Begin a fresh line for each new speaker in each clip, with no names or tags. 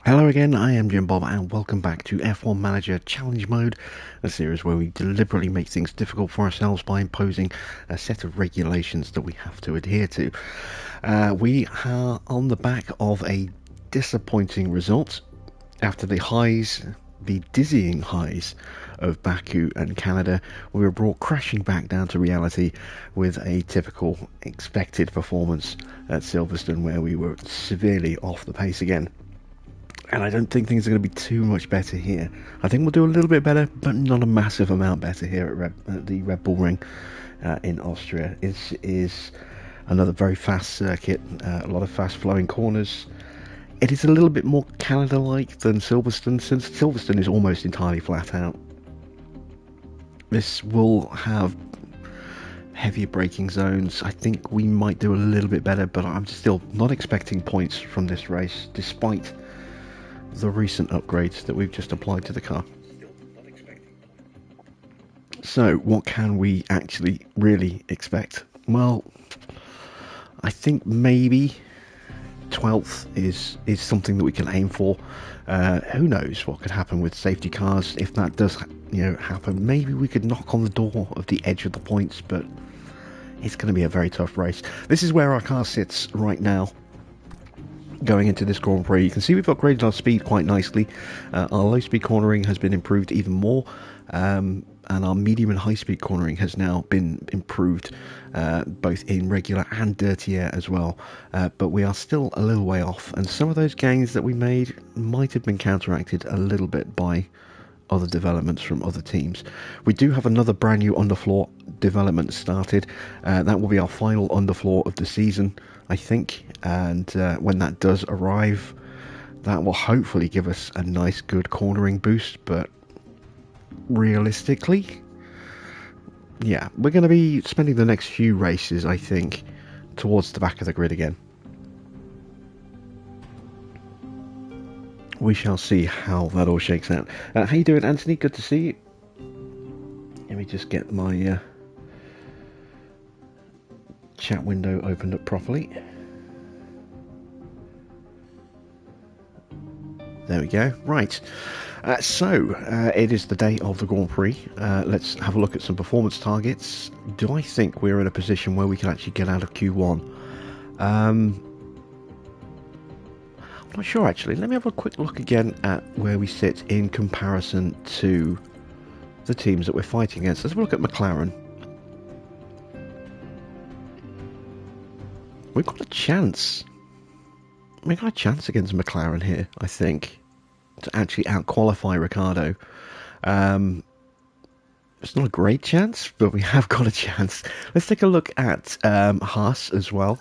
Hello again, I am Jim Bob and welcome back to F1 Manager Challenge Mode, a series where we deliberately make things difficult for ourselves by imposing a set of regulations that we have to adhere to. We are on the back of a disappointing result after the dizzying highs of Baku and Canada. We were brought crashing back down to reality with a typical expected performance at Silverstone, where we were severely off the pace again. And I don't think things are going to be too much better here. I think we'll do a little bit better, but not a massive amount better here at the Red Bull Ring in Austria. It is another very fast circuit, a lot of fast-flowing corners. It is a little bit more Canada-like than Silverstone, since Silverstone is almost entirely flat out. This will have heavier braking zones. I think we might do a little bit better, but I'm still not expecting points from this race, despite the recent upgrades that we've just applied to the car. So what can we actually really expect? Well, I think maybe 12th is something that we can aim for. Who knows what could happen with safety cars if that does happen. Maybe we could knock on the door of the edge of the points, but it's going to be a very tough race. This is where our car sits right now going into this Grand Prix. You can see we've upgraded our speed quite nicely. Our low speed cornering has been improved even more, and our medium and high speed cornering has now been improved, both in regular and dirty air as well, but we are still a little way off, and some of those gains that we made might have been counteracted a little bit by other developments from other teams. We do have another brand new underfloor development started. That will be our final underfloor of the season, I think, and when that does arrive, that will hopefully give us a nice good cornering boost. But realistically, yeah, we're going to be spending the next few races, I think, towards the back of the grid again. We shall see how that all shakes out. How you doing, Anthony? Good to see you. Let me just get my chat window opened up properly. There we go. Right. So it is the day of the Grand Prix. Let's have a look at some performance targets. Do I think we're in a position where we can actually get out of Q1? I'm not sure, actually. Let me have a quick look again at where we sit in comparison to the teams that we're fighting against. Let's have a look at McLaren. We've got a chance. We've got a chance against McLaren here, I think, to actually out-qualify Ricciardo. It's not a great chance, but we have got a chance. Let's take a look at Haas as well.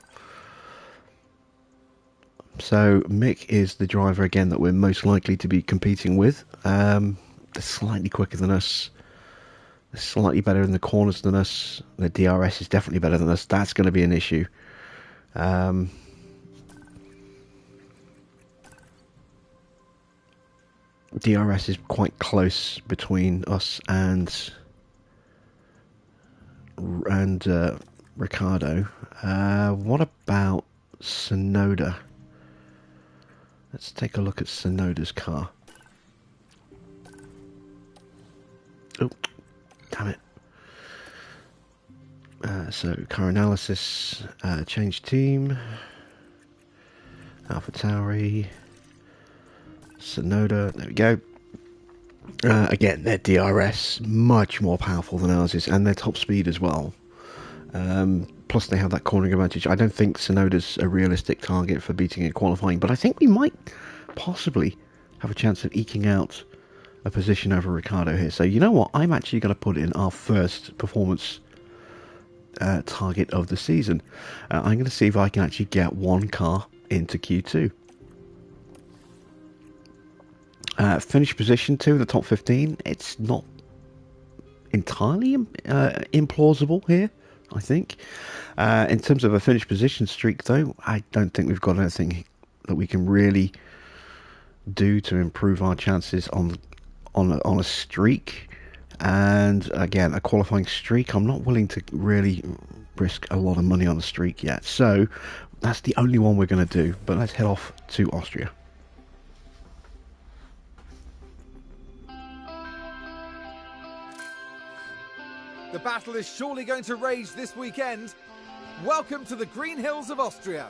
So Mick is the driver again that we're most likely to be competing with. They're slightly quicker than us. They're slightly better in the corners than us. The DRS is definitely better than us. That's going to be an issue. DRS is quite close between us and Ricciardo. What about Tsunoda? Let's take a look at Tsunoda's car. Oh, damn it. So, car analysis, change team, AlphaTauri, Tsunoda, there we go. Again, their DRS, much more powerful than ours is, and their top speed as well. Plus they have that cornering advantage. I don't think Tsunoda's a realistic target for beating in qualifying, but I think we might possibly have a chance of eking out a position over Ricciardo here. So you know what? I'm actually going to put in our first performance target of the season. I'm going to see if I can actually get one car into Q2. Finish position 2 in the top 15. It's not entirely implausible here, I think. In terms of a finish position streak, though, I don't think we've got anything that we can really do to improve our chances on a streak. And again, a qualifying streak, I'm not willing to really risk a lot of money on a streak yet. So that's the only one we're going to do. But let's head off to Austria.
The battle is surely going to rage this weekend. Welcome to the Green Hills of Austria.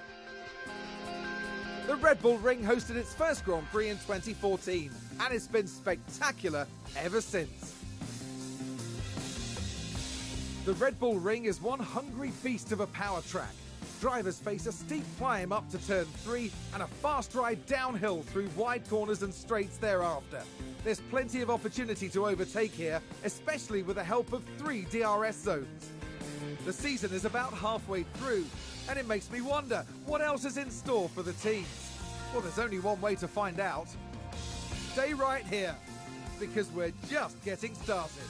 The Red Bull Ring hosted its first Grand Prix in 2014, and it's been spectacular ever since. The Red Bull Ring is one hungry beast of a power track. Drivers face a steep climb up to turn 3 and a fast ride downhill through wide corners and straights thereafter. There's plenty of opportunity to overtake here, especially with the help of 3 DRS zones. The season is about halfway through, and it makes me wonder what else is in store for the teams. Well, there's only one way to find out. Stay right here, because we're just getting started.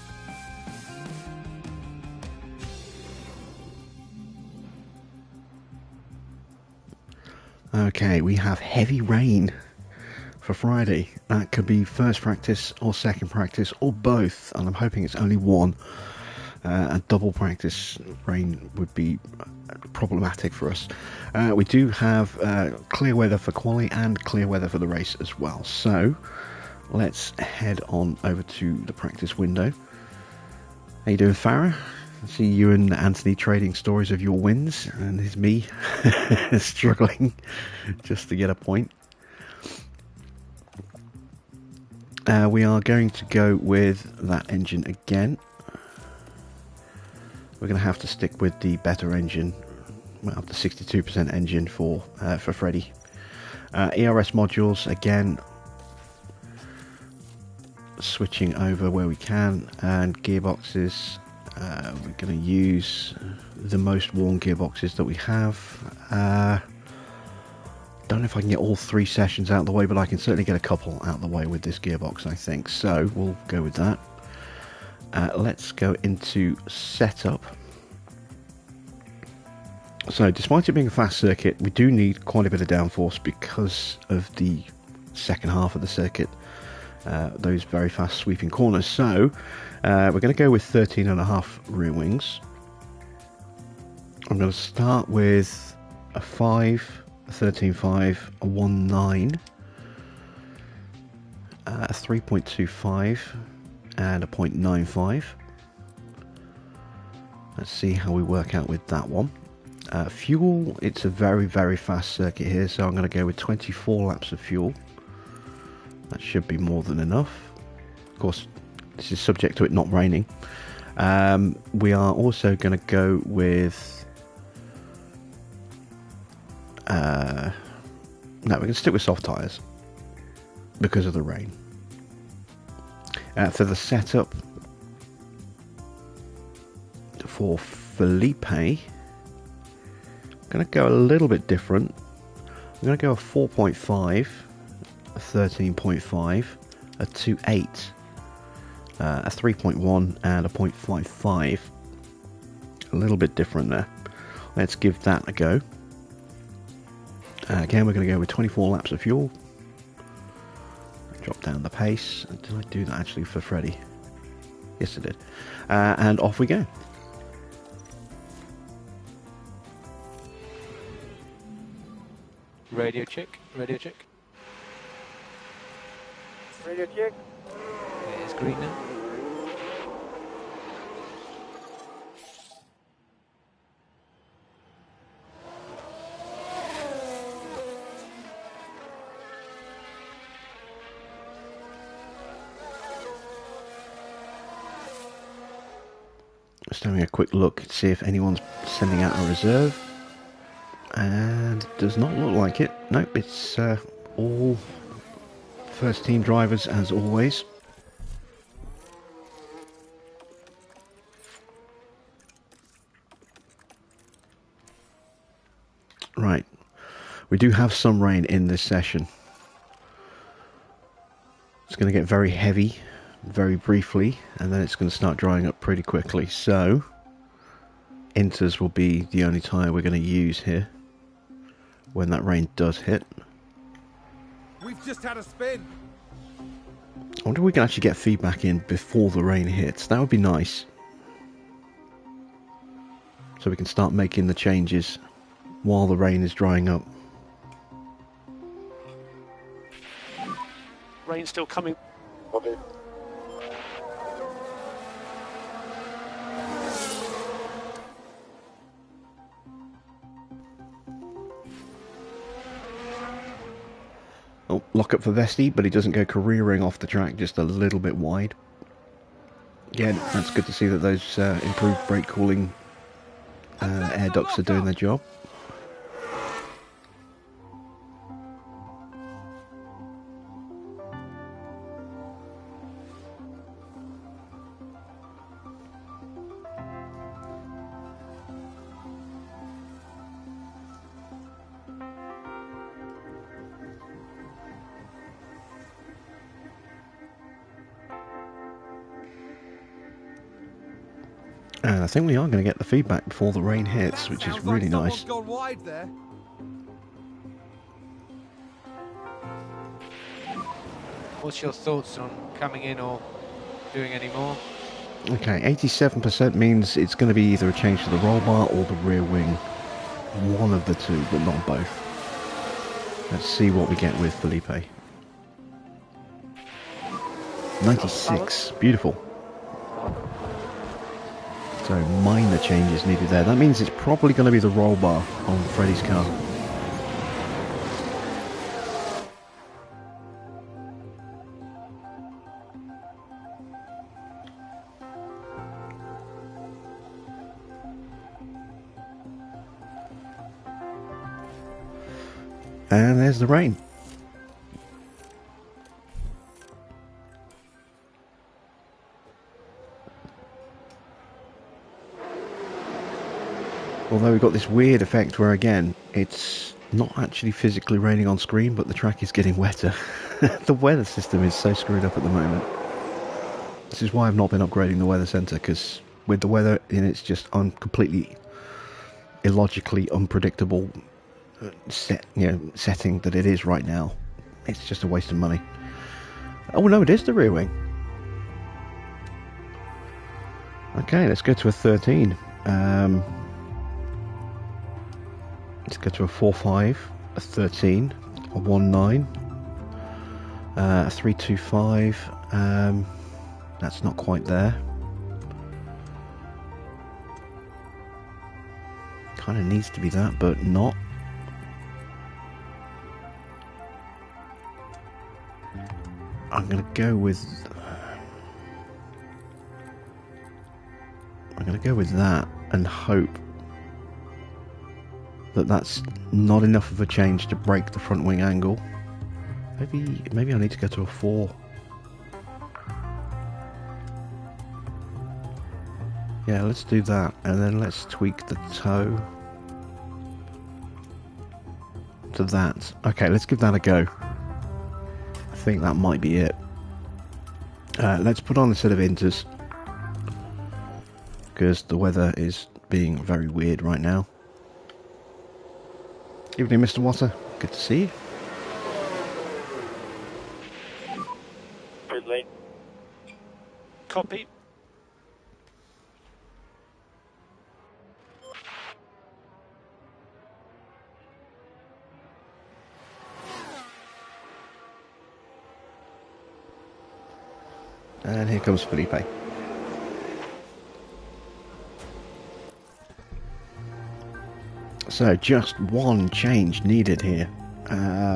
Okay, we have heavy rain for Friday. That could be first practice or second practice or both, and I'm hoping it's only one. A double practice rain would be problematic for us. We do have clear weather for quali and clear weather for the race as well. So let's head on over to the practice window. How you doing, Farah? I see you and Anthony trading stories of your wins, and it's me struggling just to get a point. We are going to go with that engine again. We're going to have to stick with the better engine, well, the 62% engine for Freddie. ERS modules, again, switching over where we can, and gearboxes. We're going to use the most worn gearboxes that we have. Don't know if I can get all 3 sessions out of the way, but I can certainly get a couple out of the way with this gearbox, I think. So we'll go with that. Let's go into setup. So despite it being a fast circuit, we do need quite a bit of downforce because of the second half of the circuit, those very fast sweeping corners. So we're going to go with 13.5 rear wings. I'm going to start with a 5, a 13.5, a 1.9, a 3.25 and a 0.95. Let's see how we work out with that one. Fuel, it's a very fast circuit here, so I'm going to go with 24 laps of fuel. That should be more than enough. Of course, this is subject to it not raining. We are also going to go with no, we're going to stick with soft tyres because of the rain. For the setup for Felipe, I'm going to go a little bit different. I'm going to go a 4.5, a 13.5, a 2.8, a 3.1 and a 0.55. A little bit different there. Let's give that a go. Again, we're going to go with 24 laps of fuel. Drop down the pace. Did I do that actually for Freddie? Yes, I did. And off we go.
Radio check, radio check.
Radio check.
It is green now.
Just having a quick look to see if anyone's sending out a reserve. And it does not look like it. Nope, it's all first team drivers as always. Right, we do have some rain in this session. It's going to get very heavy very briefly, and then it's going to start drying up pretty quickly. So inters will be the only tyre we're going to use here when that rain does hit.
We've just had a spin.
I wonder if we can actually get feedback in before the rain hits. That would be nice. So we can start making the changes while the rain is drying up.
Rain still coming.
Okay.
lock up for Vesti, but he doesn't go careering off the track just a little bit wide. Again, that's good to see that those improved brake cooling air ducts are doing their job. And I think we are going to get the feedback before the rain hits, which is really nice.
Gone wide there.
What's your thoughts on coming in or doing any more?
Okay, 87% means it's going to be either a change to the roll bar or the rear wing. One of the two, but not both. Let's see what we get with Felipe. 96, beautiful. So minor changes needed there. That means it's probably going to be the roll bar on Freddie's car. And there's the rain. Although we've got this weird effect where, again, it's not actually physically raining on screen, but the track is getting wetter. The weather system is so screwed up at the moment. This is why I've not been upgrading the weather centre, because with the weather in its just completely illogically unpredictable setting that it is right now, it's just a waste of money. Oh no, it is the rear wing. Okay, let's go to a 13. Let's go to a 4.5, a 13, a 1.9, a 3.25. That's not quite there. Kind of needs to be that, but not. I'm going to go with that and hope that that's not enough of a change to break the front wing angle. Maybe I need to go to a 4. Yeah, let's do that, and then let's tweak the toe to that. Okay, let's give that a go. I think that might be it. Let's put on a set of inters, because the weather is being very weird right now. Evening, Mr. Water. Good to see you.
Good late.
Copy.
And here comes Felipe. So just one change needed here.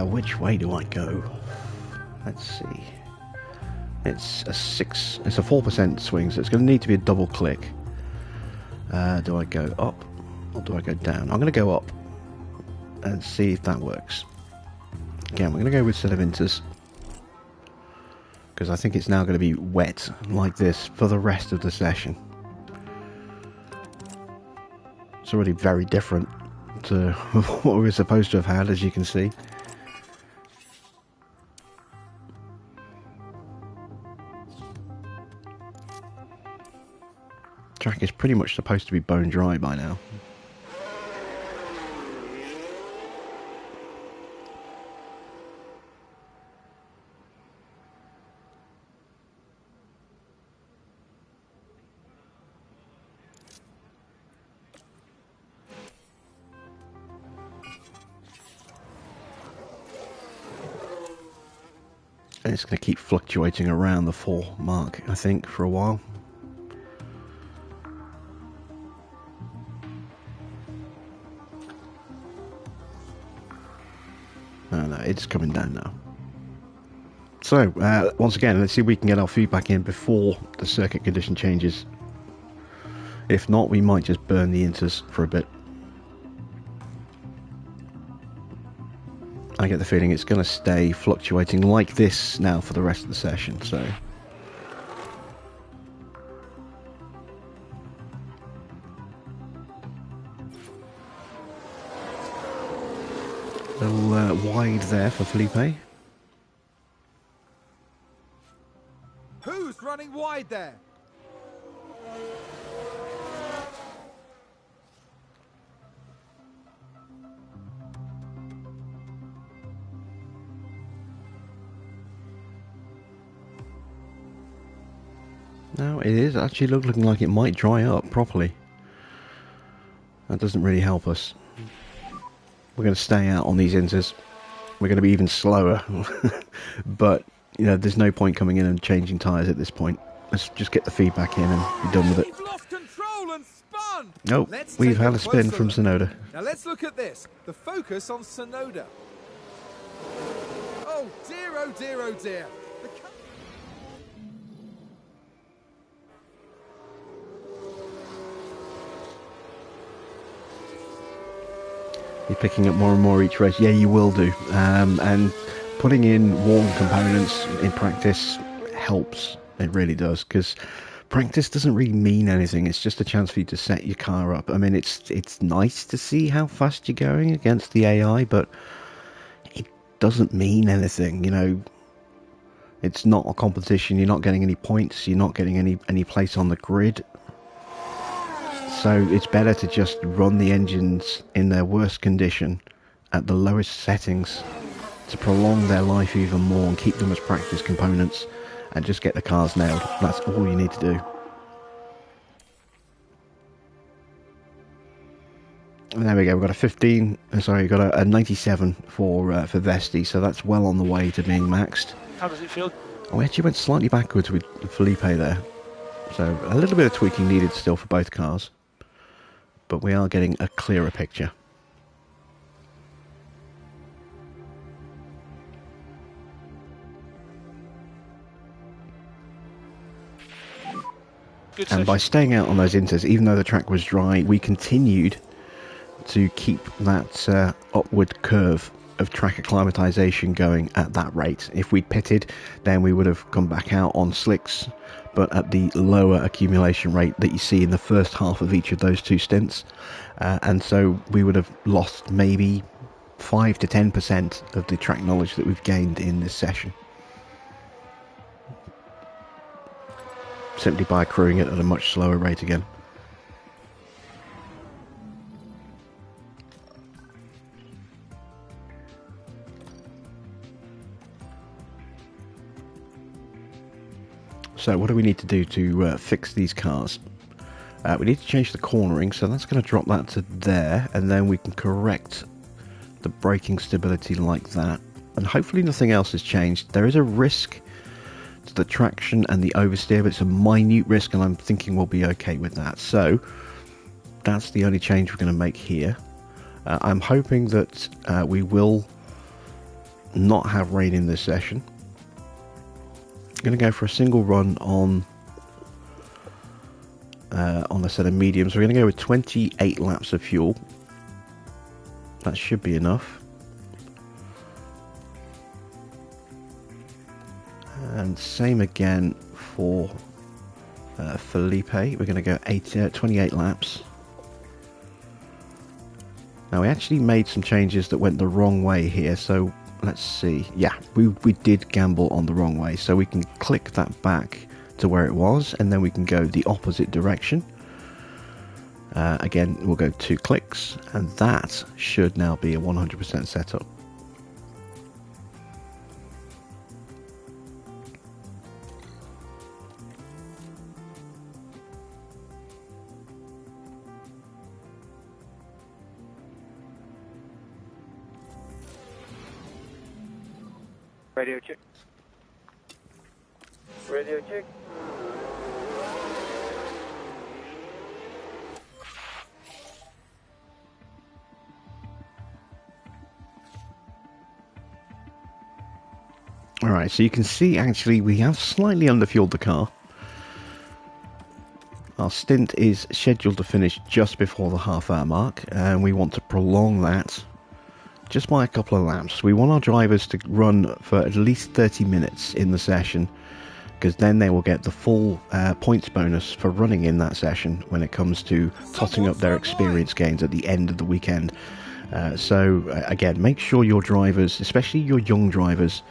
Which way do I go? Let's see. It's a 4% swing, so it's going to need to be a double click. Do I go up or do I go down? I'm going to go up and see if that works. Again, we're going to go with set of inters, because I think it's now going to be wet like this for the rest of the session. It's already very different to what we were supposed to have had, as you can see. Track is pretty much supposed to be bone dry by now. And it's going to keep fluctuating around the 4 mark, I think, for a while. No, it's coming down now. So, once again, let's see if we can get our feedback in before the circuit condition changes. If not, we might just burn the inters for a bit. I get the feeling it's going to stay fluctuating like this now for the rest of the session, so... A little wide there for Felipe.
Who's running wide there?
Now, it is actually looking like it might dry up properly. That doesn't really help us. We're going to stay out on these inters. We're going to be even slower. But, you know, there's no point coming in and changing tyres at this point. Let's just get the feedback in and be done with it.
We've lost control and spun.
Nope,
Let's
we've
take
had a spin
closer
from
look.
Sonoda.
Now let's look at this. The focus on Sonoda. Oh dear, oh dear, oh dear. The
You're picking up more and more each race. Yeah, you will do. And putting in warm components in practice helps. It really does, because practice doesn't really mean anything. It's just a chance for you to set your car up. I mean, it's nice to see how fast you're going against the AI, but it doesn't mean anything. You know, it's not a competition. You're not getting any points. You're not getting any place on the grid. So it's better to just run the engines in their worst condition at the lowest settings to prolong their life even more and keep them as practice components and just get the cars nailed. That's all you need to do. And there we go, we've got a 15, sorry, we've got a 97 for Vesti, so that's well on the way to being maxed.
How does it feel?
Oh, we actually went slightly backwards with Felipe there. So a little bit of tweaking needed still for both cars. But we are getting a clearer picture. And by staying out on those inters, even though the track was dry, we continued to keep that upward curve of track acclimatization going at that rate. If we'd pitted, then we would have come back out on slicks, but at the lower accumulation rate that you see in the first half of each of those two stints. And so we would have lost maybe 5 to 10% of the track knowledge that we've gained in this session, simply by crewing it at a much slower rate again. So what do we need to do to fix these cars? We need to change the cornering, so that's going to drop that to there, and then we can correct the braking stability like that. And hopefully nothing else has changed. There is a risk to the traction and the oversteer, but it's a minute risk, and I'm thinking we'll be okay with that. So that's the only change we're going to make here. I'm hoping that we will not have rain in this session. I'm going to go for a single run on a set of mediums. We're going to go with 28 laps of fuel. That should be enough. And same again for Felipe. We're going to go 28 laps. Now we actually made some changes that went the wrong way here, so let's see. Yeah, we did gamble on the wrong way, so we can click that back to where it was, and then we can go the opposite direction. Again, we'll go 2 clicks, and that should now be a 100% setup.
Radio check. Radio check.
Alright, so you can see actually we have slightly underfueled the car. Our stint is scheduled to finish just before the half-hour mark, and we want to prolong that just by a couple of laps. We want our drivers to run for at least 30 minutes in the session, because then they will get the full points bonus for running in that session when it comes to totting up their experience gains at the end of the weekend. So again, make sure your drivers, especially your young drivers,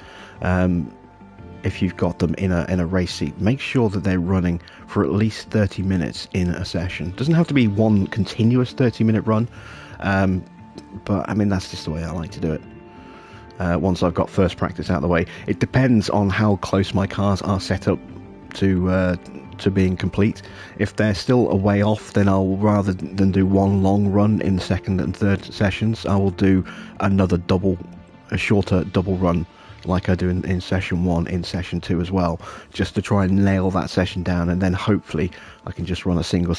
if you've got them in a race seat, make sure that they're running for at least 30 minutes in a session. It doesn't have to be one continuous 30-minute run, but I mean, that's just the way I like to do it. Once I've got first practice out of the way, it depends on how close my cars are set up to being complete. If they're still a way off, then I'll, rather than do one long run in the second and third sessions, I will do a shorter double run like I do in session 1, in session 2 as well, just to try and nail that session down, and then hopefully I can just run a single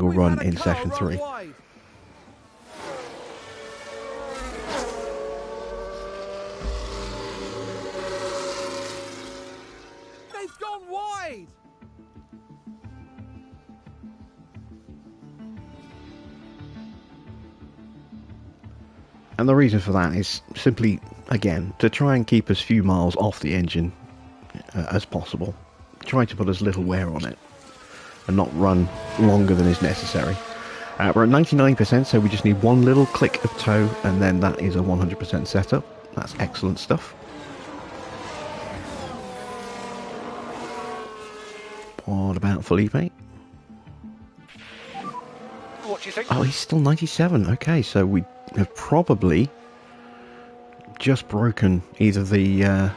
run in session 3.
They've gone wide!
And the reason for that is simply, again, to try and keep as few miles off the engine as possible. Try to put as little wear on it and not run longer than is necessary. We're at 99%, so we just need one little click of toe, and then that is a 100% setup. That's excellent stuff. What about Felipe?
What do you think?
Oh, he's still 97. Okay, so we have probably just broken either the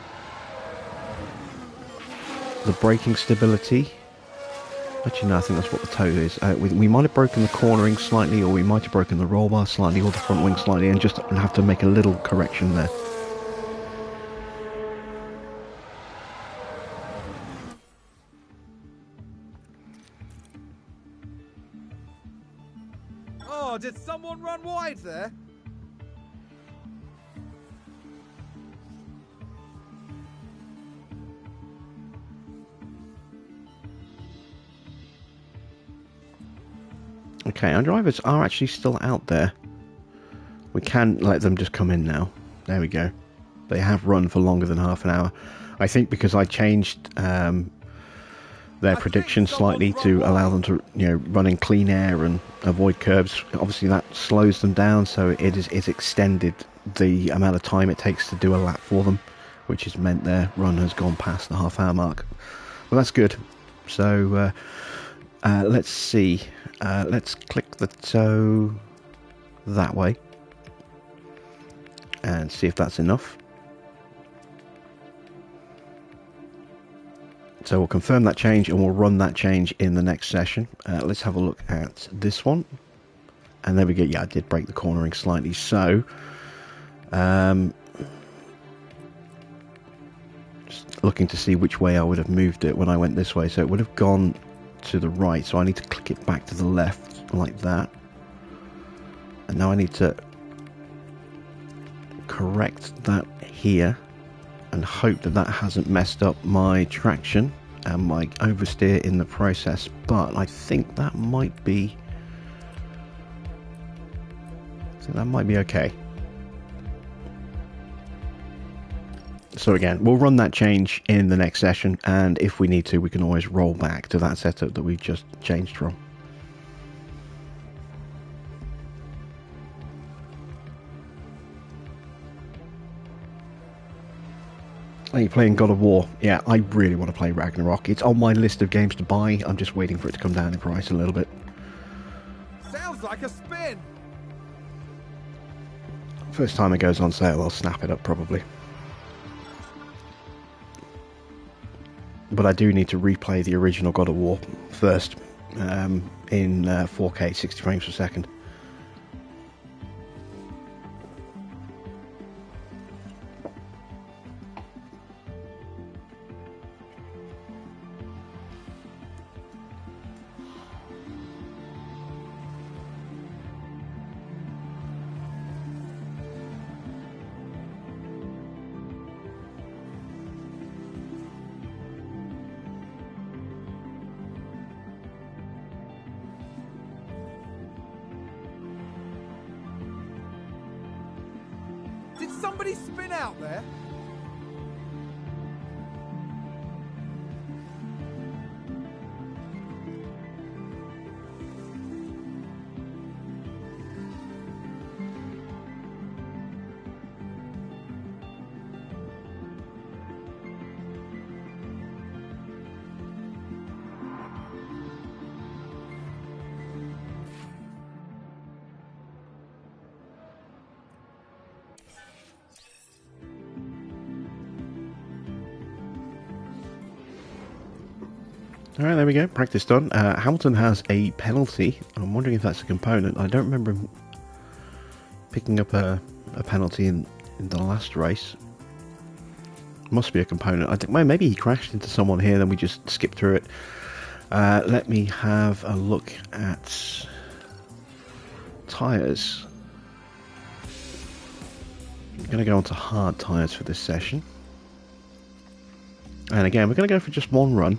braking stability. Actually, no, I think that's what the toe is. We might have broken the cornering slightly, or we might have broken the roll bar slightly, or the front wing slightly, and just have to make a little correction there.
Oh, did someone run wide there?
Okay, our drivers are actually still out there. We can let them just come in now. There we go. They have run for longer than half an hour. I think because I changed their prediction slightly to allow them to, run in clean air and avoid curbs. Obviously that slows them down, so it's extended the amount of time it takes to do a lap for them, which has meant their run has gone past the half-hour mark. Well, that's good. So let's see. Let's click the toe that way and see if that's enough. So we'll confirm that change and we'll run that change in the next session. Let's have a look at this one. And there we go. Yeah, I did break the cornering slightly. So just looking to see which way I would have moved it when I went this way. So it would have gone to the right. So I need to click it back to the left like that. And now I need to correct that here and hope that that hasn't messed up my traction and my oversteer in the process, but I think that might be okay. So again, we'll run that change in the next session, and if we need to, we can always roll back to that setup that we just changed from. Are you playing God of War? Yeah, I really want to play Ragnarok. It's on my list of games to buy. I'm just waiting for it to come down in price a little bit.
Sounds like a spin.
First time it goes on sale, I'll snap it up probably. But I do need to replay the original God of War first in 4K 60 frames per second.
somebody spin out there?
Alright, there we go. Practice done. Hamilton has a penalty. I'm wondering if that's a component. I don't remember him picking up a penalty in the last race. Must be a component. I think, well, maybe he crashed into someone here, then we just skipped through it. Let me have a look at tyres. I'm going to go on to hard tyres for this session. And again, we're going to go for just one run.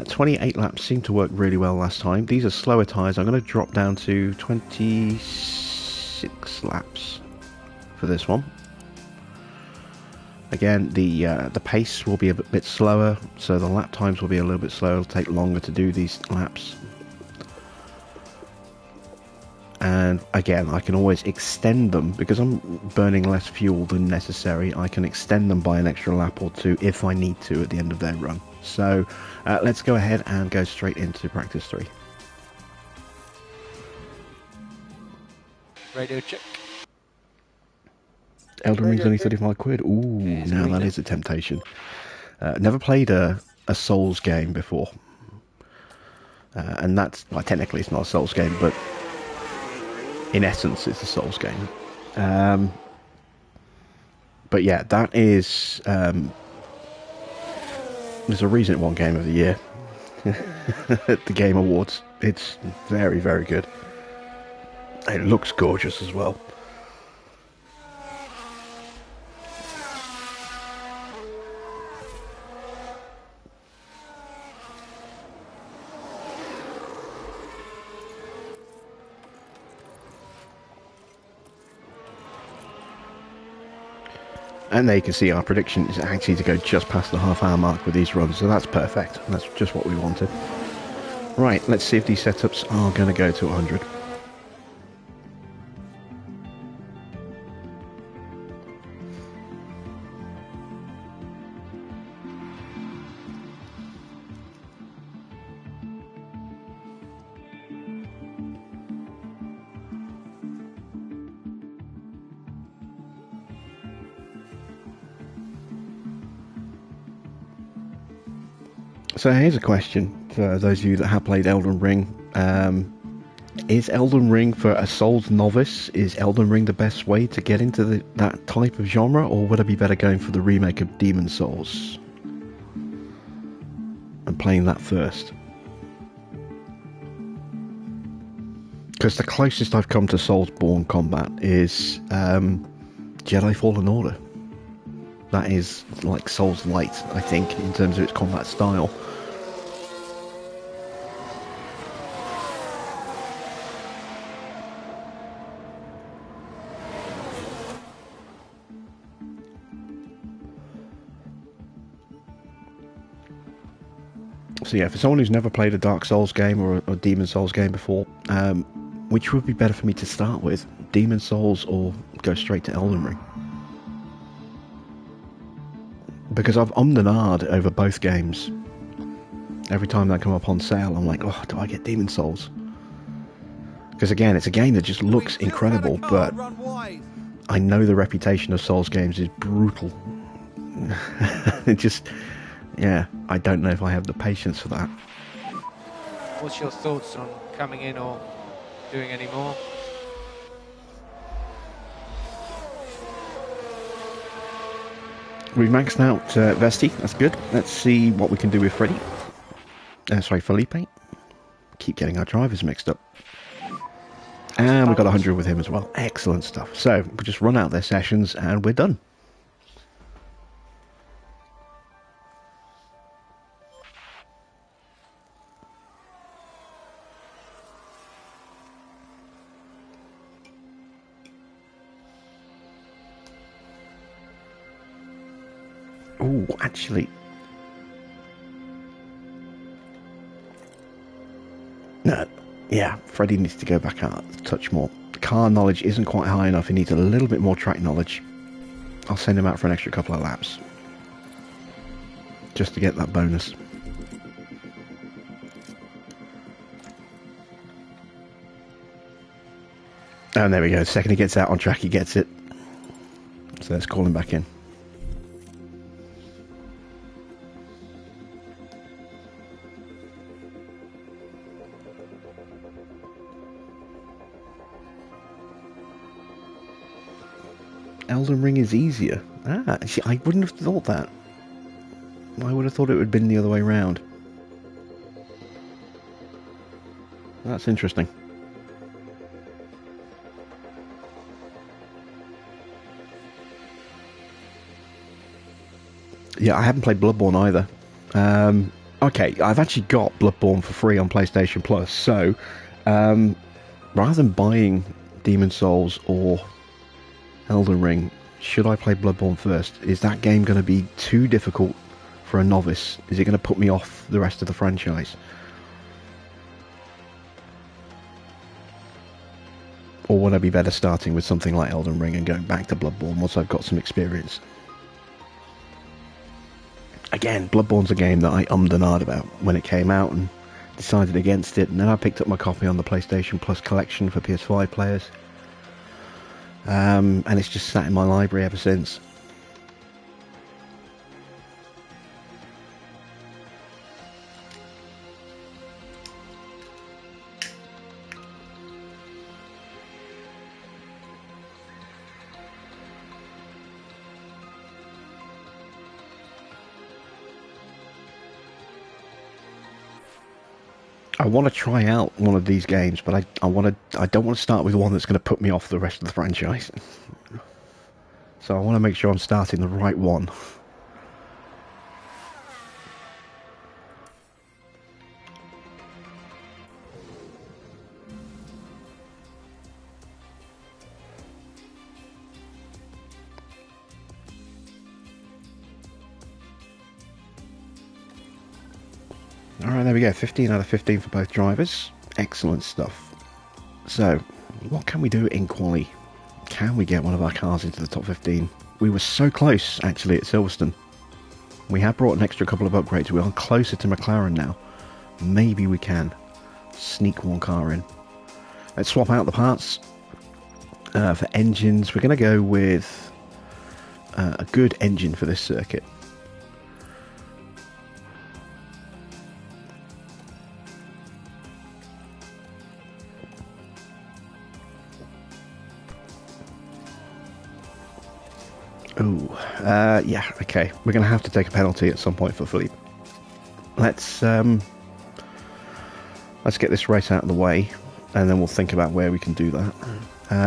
28 laps seemed to work really well last time. These are slower tyres. I'm going to drop down to 26 laps for this one. Again, the pace will be a bit slower, so the lap times will be a little bit slower. It'll take longer to do these laps. And again, I can always extend them because I'm burning less fuel than necessary. I can extend them by an extra lap or two if I need to at the end of their run. So let's go ahead and go straight into practice 3.
Radio check.
Elden Ring's only 35 quid. Ooh,
Yeah,
now that is a temptation. Never played a Souls game before. And that's, well, technically it's not a Souls game, but in essence it's a Souls game. But yeah, that is... there's a reason it won Game of the Year at the Game Awards. It's very, very good. It looks gorgeous as well. And there you can see our prediction is actually to go just past the half-hour mark with these runs, so that's perfect. That's just what we wanted. Right, let's see if these setups are going to go to 100. So here's a question for those of you that have played Elden Ring. Is Elden Ring for a Souls novice, is Elden Ring the best way to get into that type of genre, or would I be better going for the remake of Demon Souls and playing that first? Because the closest I've come to Soulsborne combat is Jedi Fallen Order. That is like Souls Light, I think, in terms of its combat style. So yeah, for someone who's never played a Dark Souls game or a Demon Souls game before, which would be better for me to start with? Demon Souls or go straight to Elden Ring? Because I've ummed and ahed over both games. Every time they come up on sale, I'm like, oh, do I get Demon Souls? Because again, it's a game that just looks incredible, but I know the reputation of Souls games is brutal. It just, yeah, I don't know if I have the patience for that.
What's your thoughts on coming in or doing any more?
We've maxed out Vesti, that's good. Let's see what we can do with Freddy. Sorry, Felipe. Keep getting our drivers mixed up. And we've got 100 with him as well. Excellent stuff. So, we'll just run out their sessions and we're done. Oh, actually... No, yeah, Freddie needs to go back out a touch more. Car knowledge isn't quite high enough. He needs a little bit more track knowledge. I'll send him out for an extra couple of laps. Just to get that bonus. And there we go. The second he gets out on track, he gets it. So let's call him back in. Elden Ring is easier. Ah, see, I wouldn't have thought that. I would have thought it would have been the other way round. That's interesting. Yeah, I haven't played Bloodborne either. Okay, I've actually got Bloodborne for free on PlayStation Plus, so rather than buying Demon Souls or Elden Ring, should I play Bloodborne first? Is that game going to be too difficult for a novice? Is it going to put me off the rest of the franchise? Or would I be better starting with something like Elden Ring and going back to Bloodborne once I've got some experience? Again, Bloodborne's a game that I ummed and ahed about when it came out and decided against it, and then I picked up my copy on the PlayStation Plus collection for PS5 players. And it's just sat in my library ever since. I want to try out one of these games, but I don't want to start with one that's going to put me off the rest of the franchise. So I want to make sure I'm starting the right one. Alright, there we go. 15 out of 15 for both drivers. Excellent stuff. So, what can we do in quali? Can we get one of our cars into the top 15? We were so close, actually, at Silverstone. We have brought an extra couple of upgrades. We are closer to McLaren now. Maybe we can sneak one car in. Let's swap out the parts. For engines, we're going to go with a good engine for this circuit. Yeah, okay. We're going to have to take a penalty at some point for Philippe. Let's get this race out of the way, and then we'll think about where we can do that.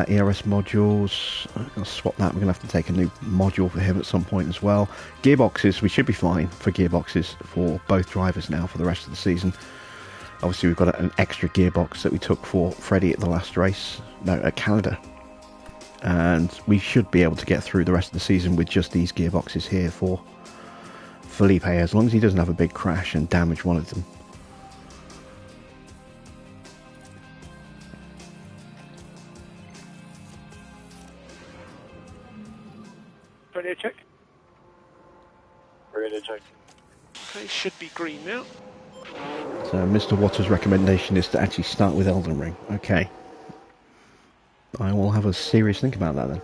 ERS modules, I'm going to swap that. We're going to have to take a new module for him at some point as well. Gearboxes, we should be fine for gearboxes for both drivers now for the rest of the season. Obviously, we've got an extra gearbox that we took for Freddie at the last race, no, at Canada. And we should be able to get through the rest of the season with just these gearboxes here for Felipe, as long as he doesn't have a big crash and damage one of them.
Radio check. Radio check.
Okay, should be green now.
So Mr. Waters' recommendation is to actually start with Elden Ring. Okay. I will have a serious think about that then.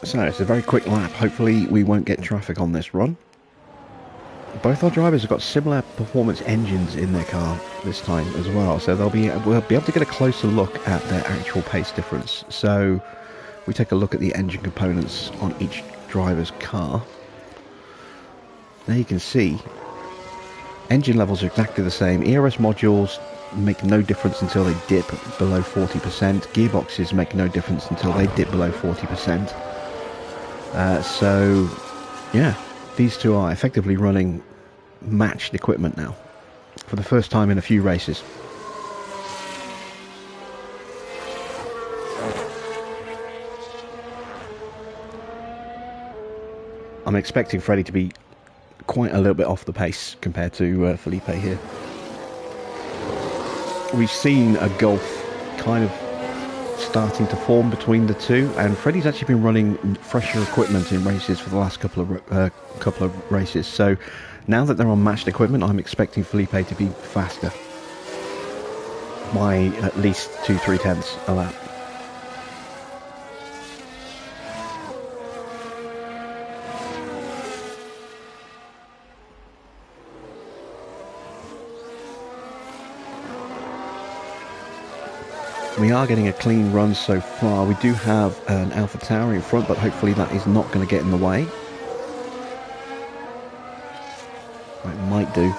So it's a very quick lap. Hopefully we won't get traffic on this run. Both our drivers have got similar performance engines in their car this time as well, so we'll be able to get a closer look at their actual pace difference. So we take a look at the engine components on each driver's car, now you can see engine levels are exactly the same. ERS modules make no difference until they dip below 40%. Gearboxes make no difference until they dip below 40%. So, yeah, these two are effectively running matched equipment now for the first time in a few races. I'm expecting Freddie to be quite a little bit off the pace compared to Felipe here. We've seen a gulf kind of starting to form between the two, and Freddie's actually been running fresher equipment in races for the last couple of races. So now that they're on matched equipment, I'm expecting Felipe to be faster by at least 2-3 tenths a lap. We are getting a clean run so far. We do have an Alpha Tower in front, but hopefully that is not going to get in the way. It might do.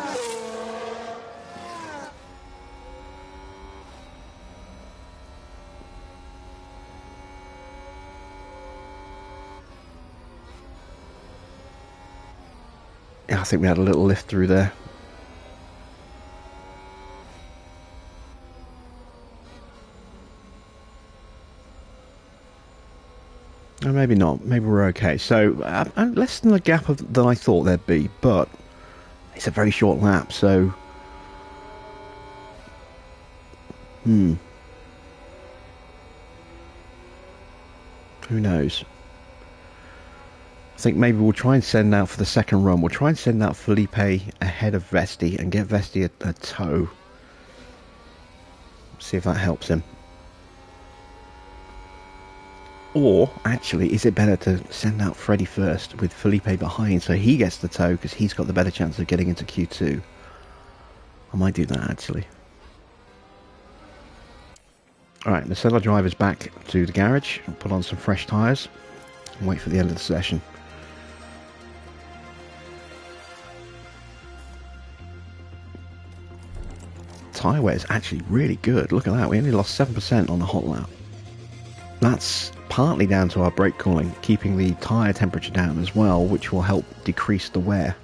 Yeah, I think we had a little lift through there. Or maybe not. Maybe we're okay. So, less than the gap than I thought there'd be, but it's a very short lap, so... Who knows? I think maybe we'll try and send out for the second run. We'll try and send out Felipe ahead of Vesti and get Vesti a tow. See if that helps him. Or, actually, is it better to send out Freddie first with Felipe behind so he gets the tow because he's got the better chance of getting into Q2? I might do that, actually. Alright, let's send our drivers back to the garage, put on some fresh tyres, and wait for the end of the session. Tyre wear is actually really good. Look at that, we only lost 7% on the hot lap. That's partly down to our brake cooling, keeping the tyre temperature down as well, which will help decrease the wear.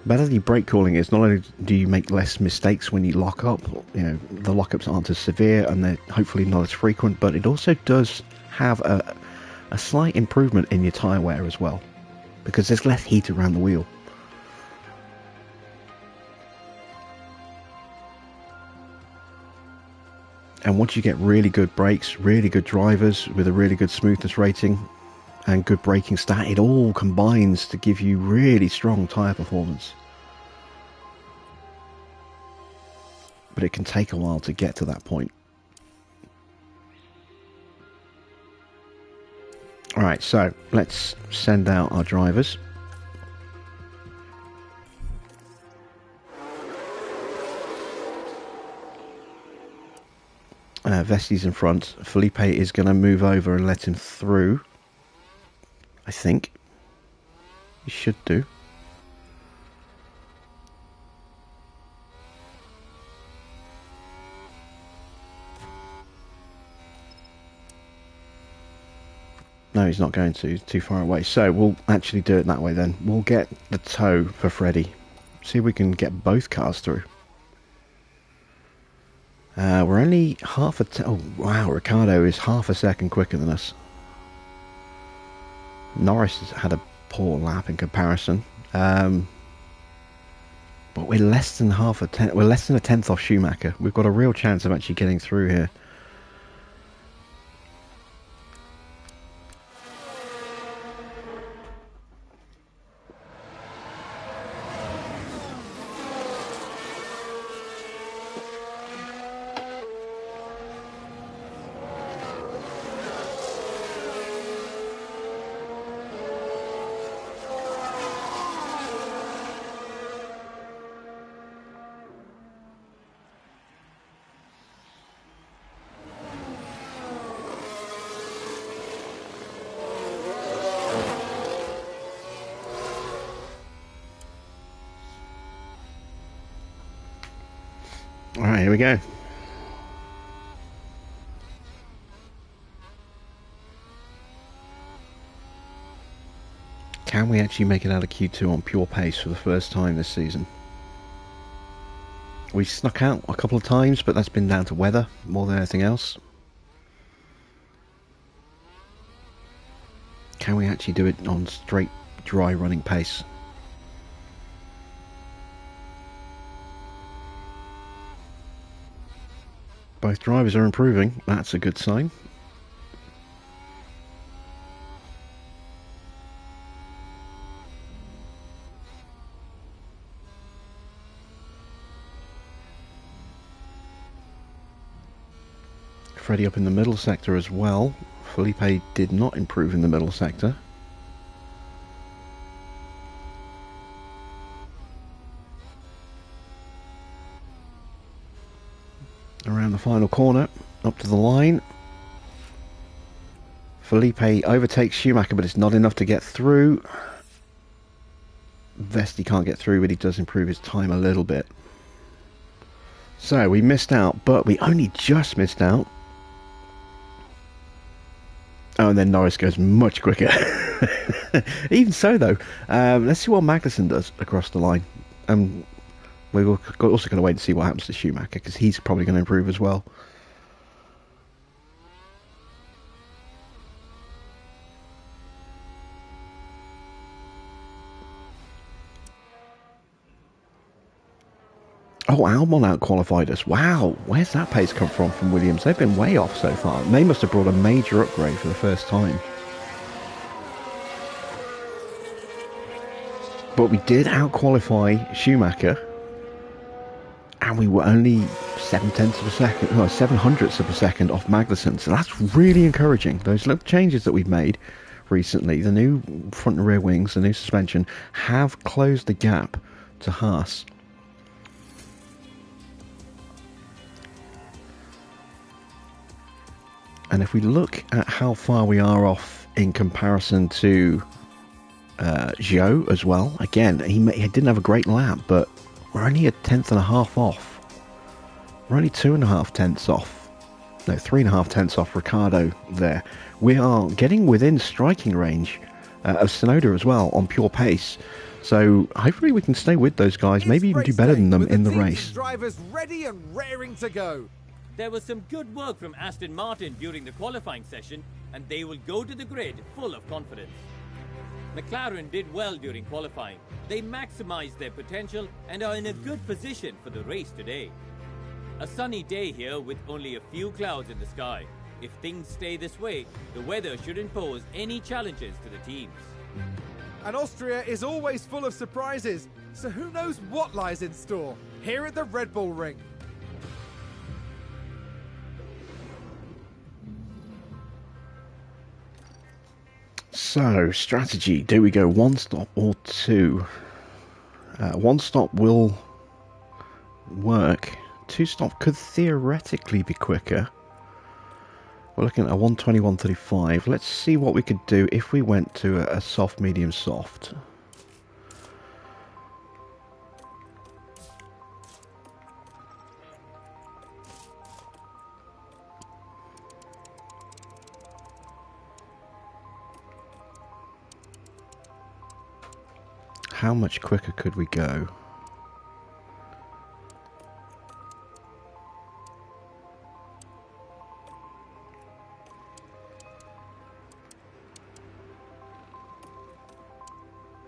Better the brake cooling is, not only do you make less mistakes when you lock up, you know, the lockups aren't as severe and they're hopefully not as frequent, but it also does have a slight improvement in your tyre wear as well, because there's less heat around the wheel. And once you get really good brakes, really good drivers with a really good smoothness rating and good braking stat, it all combines to give you really strong tyre performance. But it can take a while to get to that point. Alright, so let's send out our drivers. Vesti's in front. Felipe is going to move over and let him through. I think. He should do. No, he's not going to. He's too far away. So we'll actually do it that way then. We'll get the tow for Freddie. See if we can get both cars through. We're only half a... Oh, wow, Ricardo is half a second quicker than us. Norris has had a poor lap in comparison. But we're less than we're less than a tenth off Schumacher. We've got a real chance of actually getting through here. Here we go. Can we actually make it out of Q2 on pure pace for the first time this season? We snuck out a couple of times, but that's been down to weather more than anything else. Can we actually do it on straight, dry running pace? Both drivers are improving. That's a good sign. Freddie up in the middle sector as well. Felipe did not improve in the middle sector. Around the final corner, up to the line. Felipe overtakes Schumacher, but it's not enough to get through. Vesti can't get through, but he does improve his time a little bit. So we missed out, but we only just missed out. Oh, and then Norris goes much quicker. Even so, though, let's see what Magnussen does across the line. We're also going to wait and see what happens to Schumacher, because he's probably going to improve as well. Oh, Albon out-qualified us. Wow, where's that pace come from Williams? They've been way off so far. They must have brought a major upgrade for the first time. But we did out-qualify Schumacher, and we were only 7/10 of a second, no, 7/100ths of a second off Magnussen. So that's really encouraging. Those little changes that we've made recently, the new front and rear wings, the new suspension, have closed the gap to Haas. And if we look at how far we are off in comparison to Zhou as well, again, he didn't have a great lap, but we're only a 1/10.5 off. We're only 2.5 tenths off. No, 3.5 tenths off Ricciardo there. We are getting within striking range of Tsunoda as well on pure pace. So hopefully we can stay with those guys, maybe even do better than them in the race.
Drivers ready and raring to go.
There was some good work from Aston Martin during the qualifying session, and they will go to the grid full of confidence. McLaren did well during qualifying. They maximized their potential and are in a good position for the race today. A sunny day here with only a few clouds in the sky. If things stay this way, the weather shouldn't pose any challenges to the teams.
And Austria is always full of surprises, so who knows what lies in store here at the Red Bull Ring.
So, strategy. Do we go one stop or two? One stop will work. Two stop could theoretically be quicker. We're looking at a 1:21:35. Let's see what we could do if we went to a soft, medium, soft. How much quicker could we go?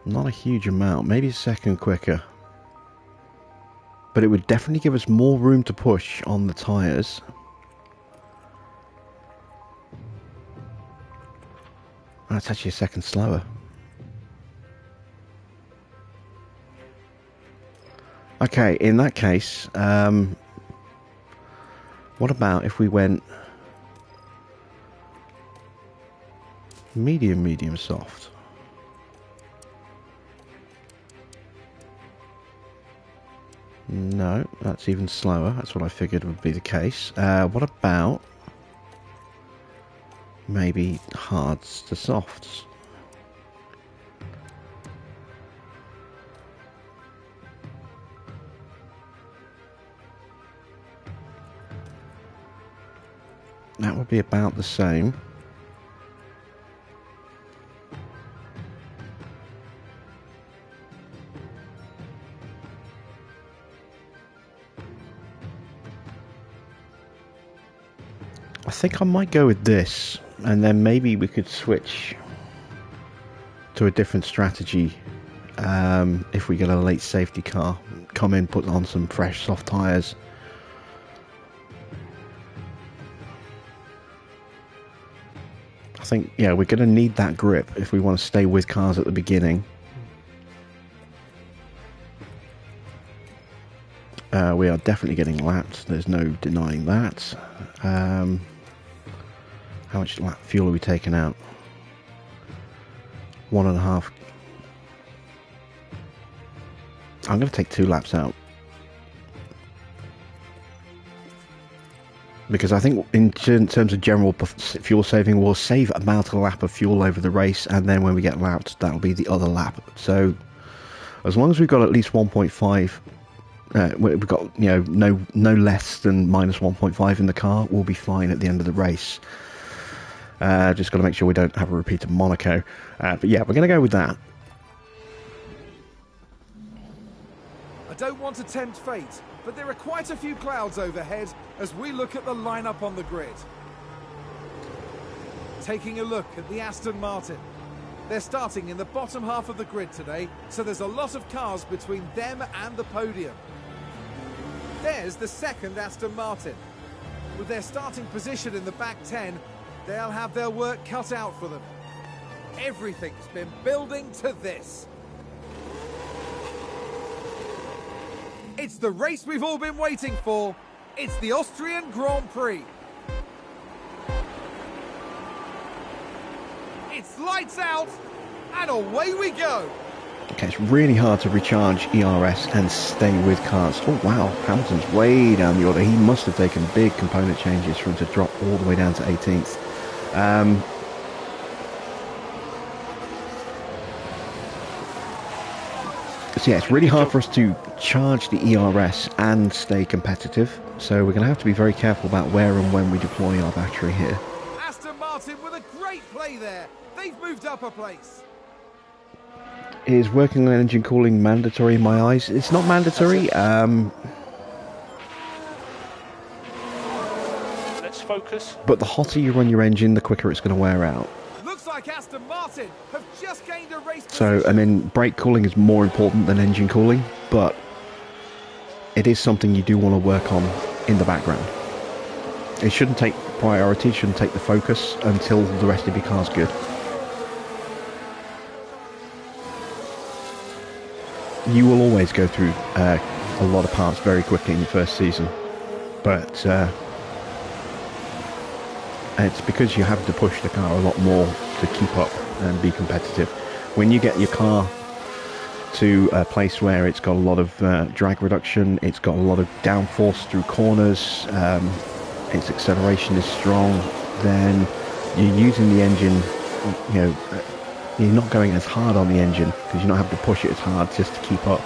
Not a huge amount, maybe a second quicker. But it would definitely give us more room to push on the tyres. That's actually a second slower. Okay, in that case, what about if we went medium, medium, soft? No, that's even slower. That's what I figured would be the case. What about maybe hards to softs? be about the same. I think I might go with this, and then maybe we could switch to a different strategy if we get a late safety car. Come in, put on some fresh soft tyres. I think, yeah, we're going to need that grip if we want to stay with cars at the beginning. We are definitely getting lapped, there's no denying that. How much lap fuel are we taking out? 1.5. I'm going to take 2 laps out. Because I think in terms of general fuel saving, we'll save about a lap of fuel over the race, and then when we get lapped, that'll be the other lap. So as long as we've got at least 1.5, we've got, you know, no less than minus 1.5 in the car, we'll be fine at the end of the race. Just got to make sure we don't have a repeat of Monaco. But yeah, we're going to go with that.
I don't want to tempt fate, but there are quite a few clouds overhead as we look at the lineup on the grid. Taking a look at the Aston Martin. They're starting in the bottom half of the grid today, so there's a lot of cars between them and the podium. There's the second Aston Martin. With their starting position in the back 10, they'll have their work cut out for them. Everything's been building to this. It's the race we've all been waiting for. It's the Austrian Grand Prix. It's lights out, and away we go.
Okay, it's really hard to recharge ERS and stay with cars. Oh wow, Hamilton's way down the order. He must have taken big component changes for him to drop all the way down to 18th. So yeah, it's really hard for us to charge the ERS and stay competitive. So we're going to have to be very careful about where and when we deploy our battery here.
Aston Martin with a great play there. They've moved up a place.
Is working on engine cooling mandatory in my eyes? It's not mandatory.
Let's focus.
But the hotter you run your engine, the quicker it's going to wear out.
Looks like Aston Martin have just gained a race
So,
position.
I mean, brake cooling is more important than engine cooling, but it is something you do want to work on in the background. It shouldn't take priority, shouldn't take the focus until the rest of your car's good. You will always go through a lot of parts very quickly in your first season, but it's because you have to push the car a lot more to keep up and be competitive. When you get your car to a place where it's got a lot of drag reduction, it's got a lot of downforce through corners, its acceleration is strong, then you're using the engine, you know, you're not going as hard on the engine because you're not having to push it as hard just to keep up.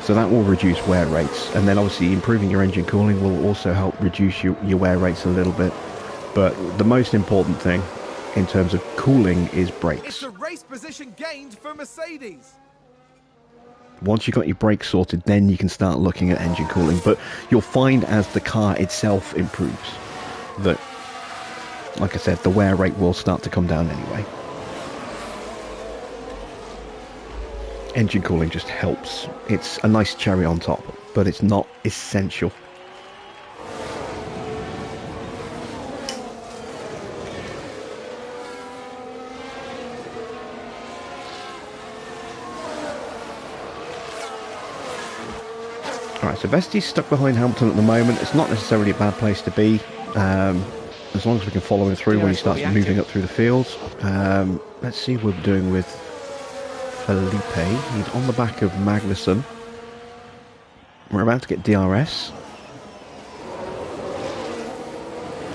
So that will reduce wear rates, and then obviously improving your engine cooling will also help reduce your wear rates a little bit. But the most important thing in terms of cooling is brakes.
It's a race position gained for Mercedes.
Once you've got your brakes sorted, then you can start looking at engine cooling. But you'll find as the car itself improves that, like I said, the wear rate will start to come down anyway. Engine cooling just helps. It's a nice cherry on top, but it's not essential. Alright, so Vesti's stuck behind Hamilton at the moment. It's not necessarily a bad place to be, as long as we can follow him through when he starts moving up through the fields. Let's see what we're doing with Felipe. He's on the back of Magnussen. We're about to get DRS.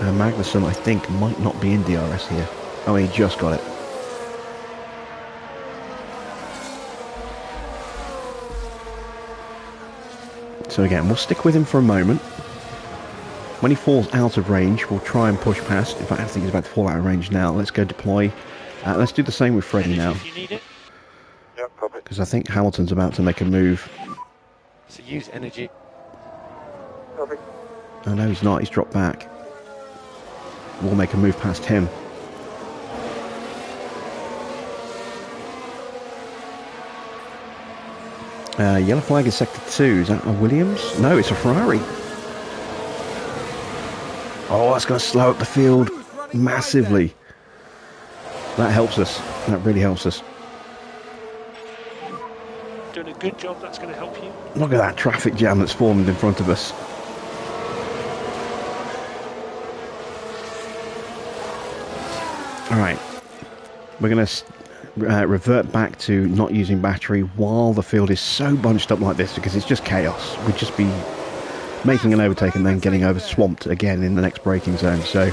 Magnussen, I think, might not be in DRS here. Oh, he just got it. So again, we'll stick with him for a moment. When he falls out of range, we'll try and push past. In fact, I think he's about to fall out of range now. Let's go deploy. Let's do the same with Freddie now.
If you need it.
Yep, copy.
Because I think Hamilton's about to make a move.
So use energy.
Copy.
Oh no, he's not. He's dropped back. We'll make a move past him. Yellow flag is sector 2. Is that a Williams? No, it's a Ferrari. Oh, that's going to slow up the field massively. That helps us. That really helps us.
Doing a good job, that's going to help you.
Look at that traffic jam that's formed in front of us. Alright. We're going to revert back to not using battery while the field is so bunched up like this, because it's just chaos. We'd just be making an overtake and then getting over swamped again in the next braking zone. So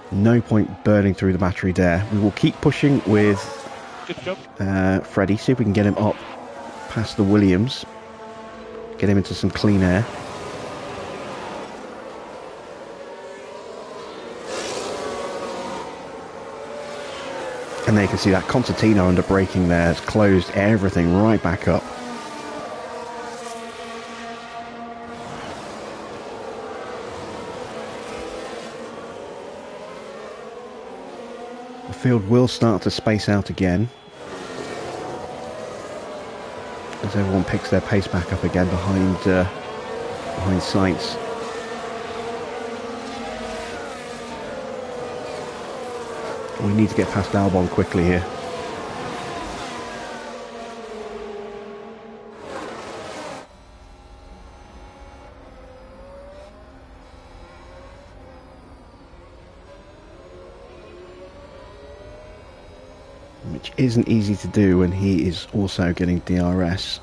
no point burning through the battery there. We will keep pushing with
Good job.
Freddie, see if we can get him up past the Williams, get him into some clean air. And there you can see that concertina under braking there has closed everything right back up. The field will start to space out again as everyone picks their pace back up again behind Sainz. We need to get past Albon quickly here. Which isn't easy to do when he is also getting DRS.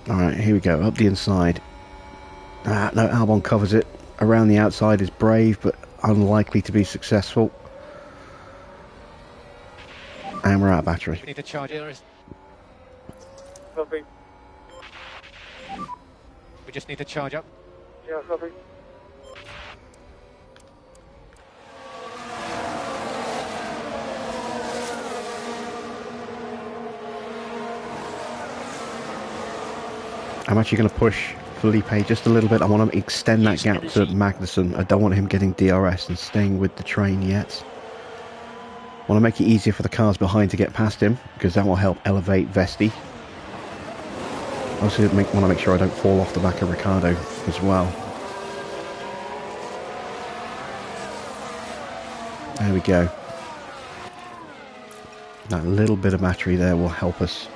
Alright, here we go, up the inside. No, Albon covers it. Around the outside is brave, but unlikely to be successful. And we're out of battery.
We need to charge it.
Copy.
We just need to charge up.
Yeah, copy.
I'm actually going to push Felipe just a little bit. I want to extend that gap to Magnussen. I don't want him getting DRS and staying with the train yet. I want to make it easier for the cars behind to get past him, because that will help elevate Vesti. I also want to make sure I don't fall off the back of Ricciardo as well. There we go. That little bit of battery there will help us.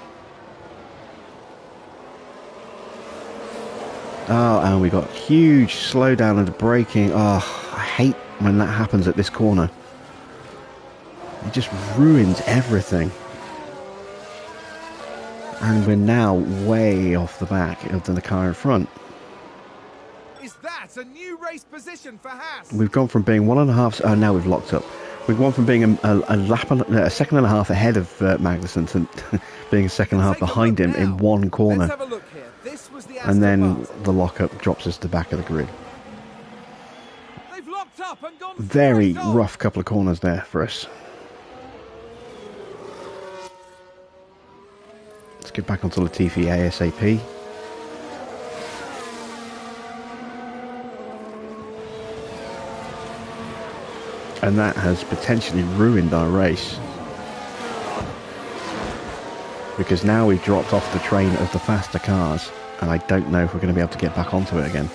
Oh, and we got huge slowdown in the braking. Oh, I hate when that happens at this corner. It just ruins everything. And we're now way off the back of the car in front.
Is that a new race position for Haas?
We've gone from being 1.5... Oh, now we've locked up. We've gone from being a second and a half ahead of Magnussen to being a second and a half behind him in one corner.
Let's have a look here. This was the
And then
Aston
the lockup drops us to the back of the grid.
They've locked up and gone
Very
straight on.
rough couple of corners there for us. Let's get back onto Latifi ASAP. And that has potentially ruined our race. Because now we've dropped off the train of the faster cars, and I don't know if we're going to be able to get back onto it again.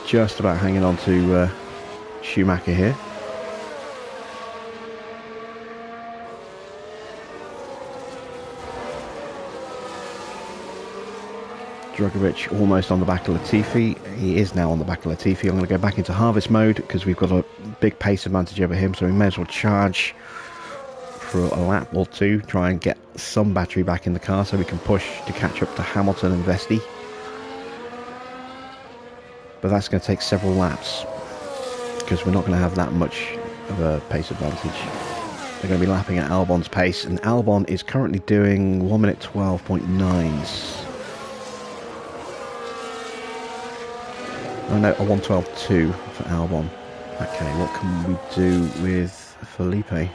just about hanging on to Schumacher here. Drugovich almost on the back of Latifi. He is now on the back of Latifi. I'm going to go back into harvest mode because we've got a big pace advantage over him, so we may as well charge for a lap or two, try and get some battery back in the car so we can push to catch up to Hamilton and Vesti. But that's going to take several laps because we're not going to have that much of a pace advantage. They're going to be lapping at Albon's pace, and Albon is currently doing 1 minute 12.9s. Oh no, a 1:12.2 for Albon. Okay, what can we do with Felipe?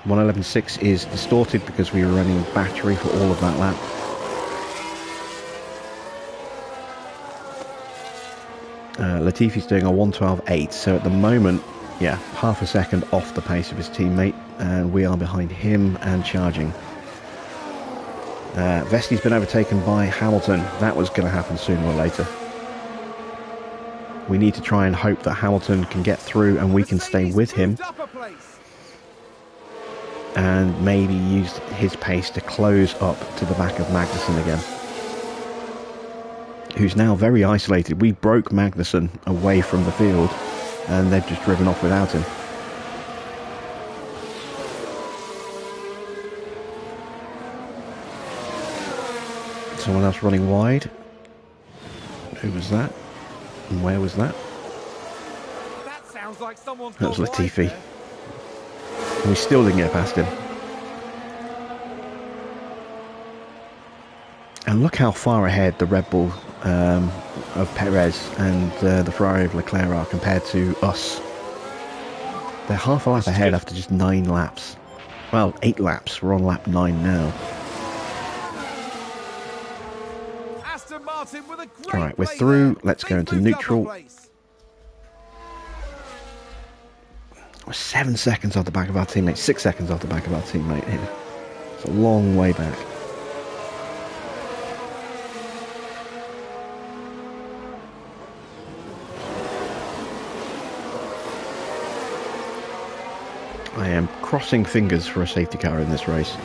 1:11.6 is distorted because we were running battery for all of that lap. Latifi's doing a 1:12.8, so at the moment, yeah, half a second off the pace of his teammate, and we are behind him and charging. Vesti's been overtaken by Hamilton. That was going to happen sooner or later. We need to try and hope that Hamilton can get through and we can stay with him and maybe use his pace to close up to the back of Magnussen again, who's now very isolated. We broke Magnussen away from the field and they've just driven off without him. Someone else running wide. Who was that? And where was that?
That sounds like someone's
That was
gone wide
Latifi.
there.
And we still didn't get past him. And look how far ahead the Red Bull of Perez and the Ferrari of Leclerc are compared to us. They're half a lap ahead after just 9 laps. Well, 8 laps. We're on lap 9 now.
Aston Martin with a great
Right, we're
play
through.
there.
Let's go
They've
into
moved up a
neutral.
place.
We're 7 seconds off the back of our teammate. 6 seconds off the back of our teammate here. It's a long way back. I am crossing fingers for a safety car in this race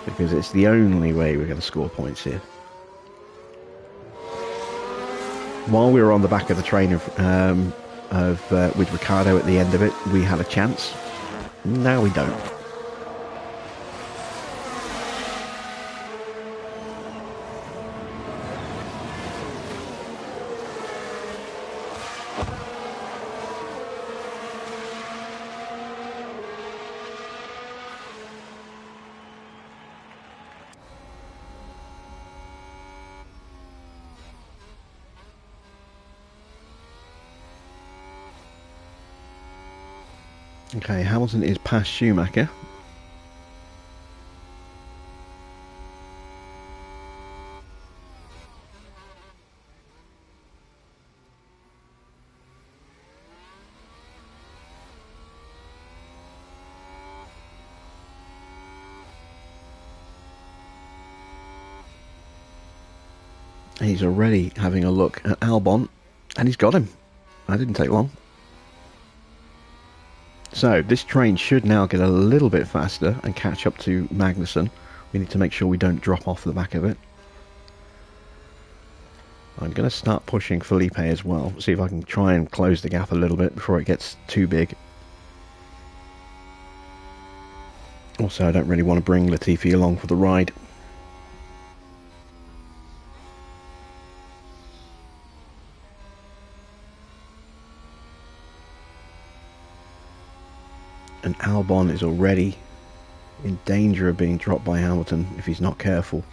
because it's the only way we're going to score points here. While we were on the back of the train with Ricardo at the end of it, we had a chance. Now we don't. Okay, Hamilton is past Schumacher. He's already having a look at Albon, and he's got him. That didn't take long. So this train should now get a little bit faster and catch up to Magnussen. We need to make sure we don't drop off the back of it. I'm going to start pushing Felipe as well, see if I can try and close the gap a little bit before it gets too big. Also, I don't really want to bring Latifi along for the ride. And Albon is already in danger of being dropped by Hamilton if he's not careful.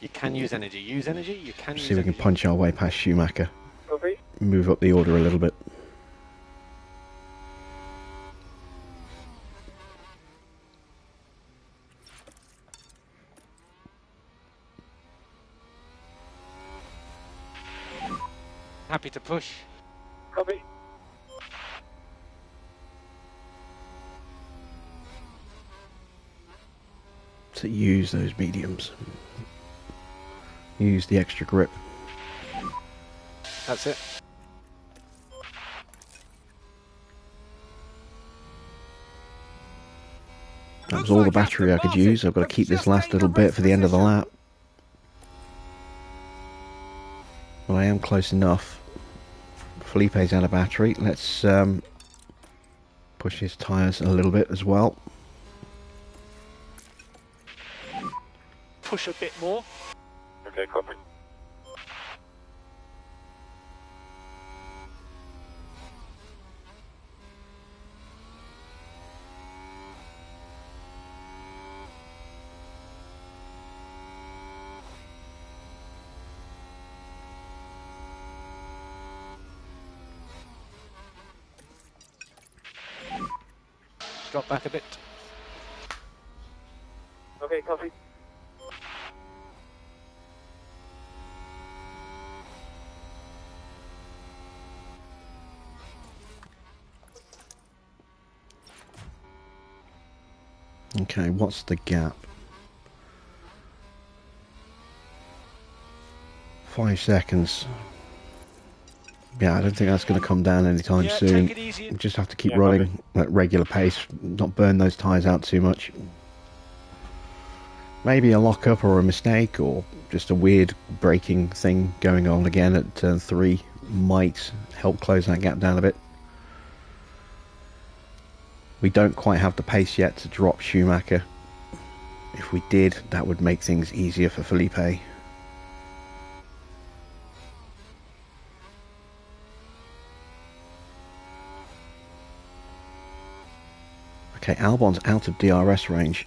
You can use energy. Use energy. You can use
See if we can
energy.
punch our way past Schumacher.
Copy.
Move up the order a little bit.
Happy to push.
Copy.
to use those mediums. Use the extra grip.
That's it.
That was all the battery I could use. I've got to keep this last little bit for the end of the lap. Well, I am close enough. Felipe's out of battery. Let's push his tyres a little bit as well.
Push a bit more.
Okay, copy.
Drop back a bit.
Okay, copy.
Okay, what's the gap? 5 seconds. Yeah, I don't think that's going to come down anytime
Yeah,
soon.
take it easy.
We just have to keep
Yeah,
running at regular pace, not burn those tyres out too much. Maybe a lock-up or a mistake, or just a weird braking thing going on again at turn 3 might help close that gap down a bit. We don't quite have the pace yet to drop Schumacher. If we did, that would make things easier for Felipe. Okay, Albon's out of DRS range.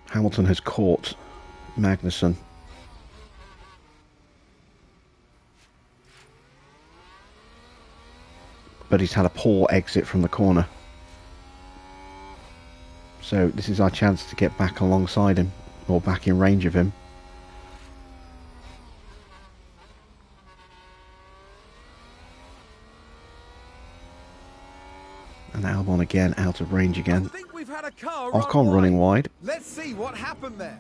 Hamilton has caught Magnussen. But he's had a poor exit from the corner. So this is our chance to get back alongside him, or back in range of him. And Albon again out of range again.
I think we've had a car
Ocon running wide.
Let's see what happened there.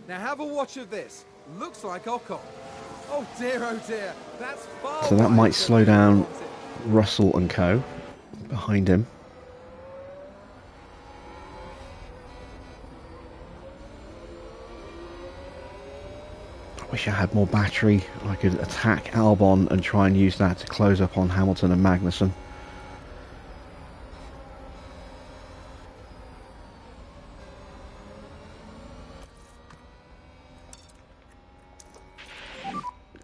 Now have a watch of this. Looks like Ocon. Oh dear, that's far
So that
wider
might
than
slow
we
down
wanted.
Russell and co. behind him. I wish I had more battery. I could attack Albon and try and use that to close up on Hamilton and Magnussen.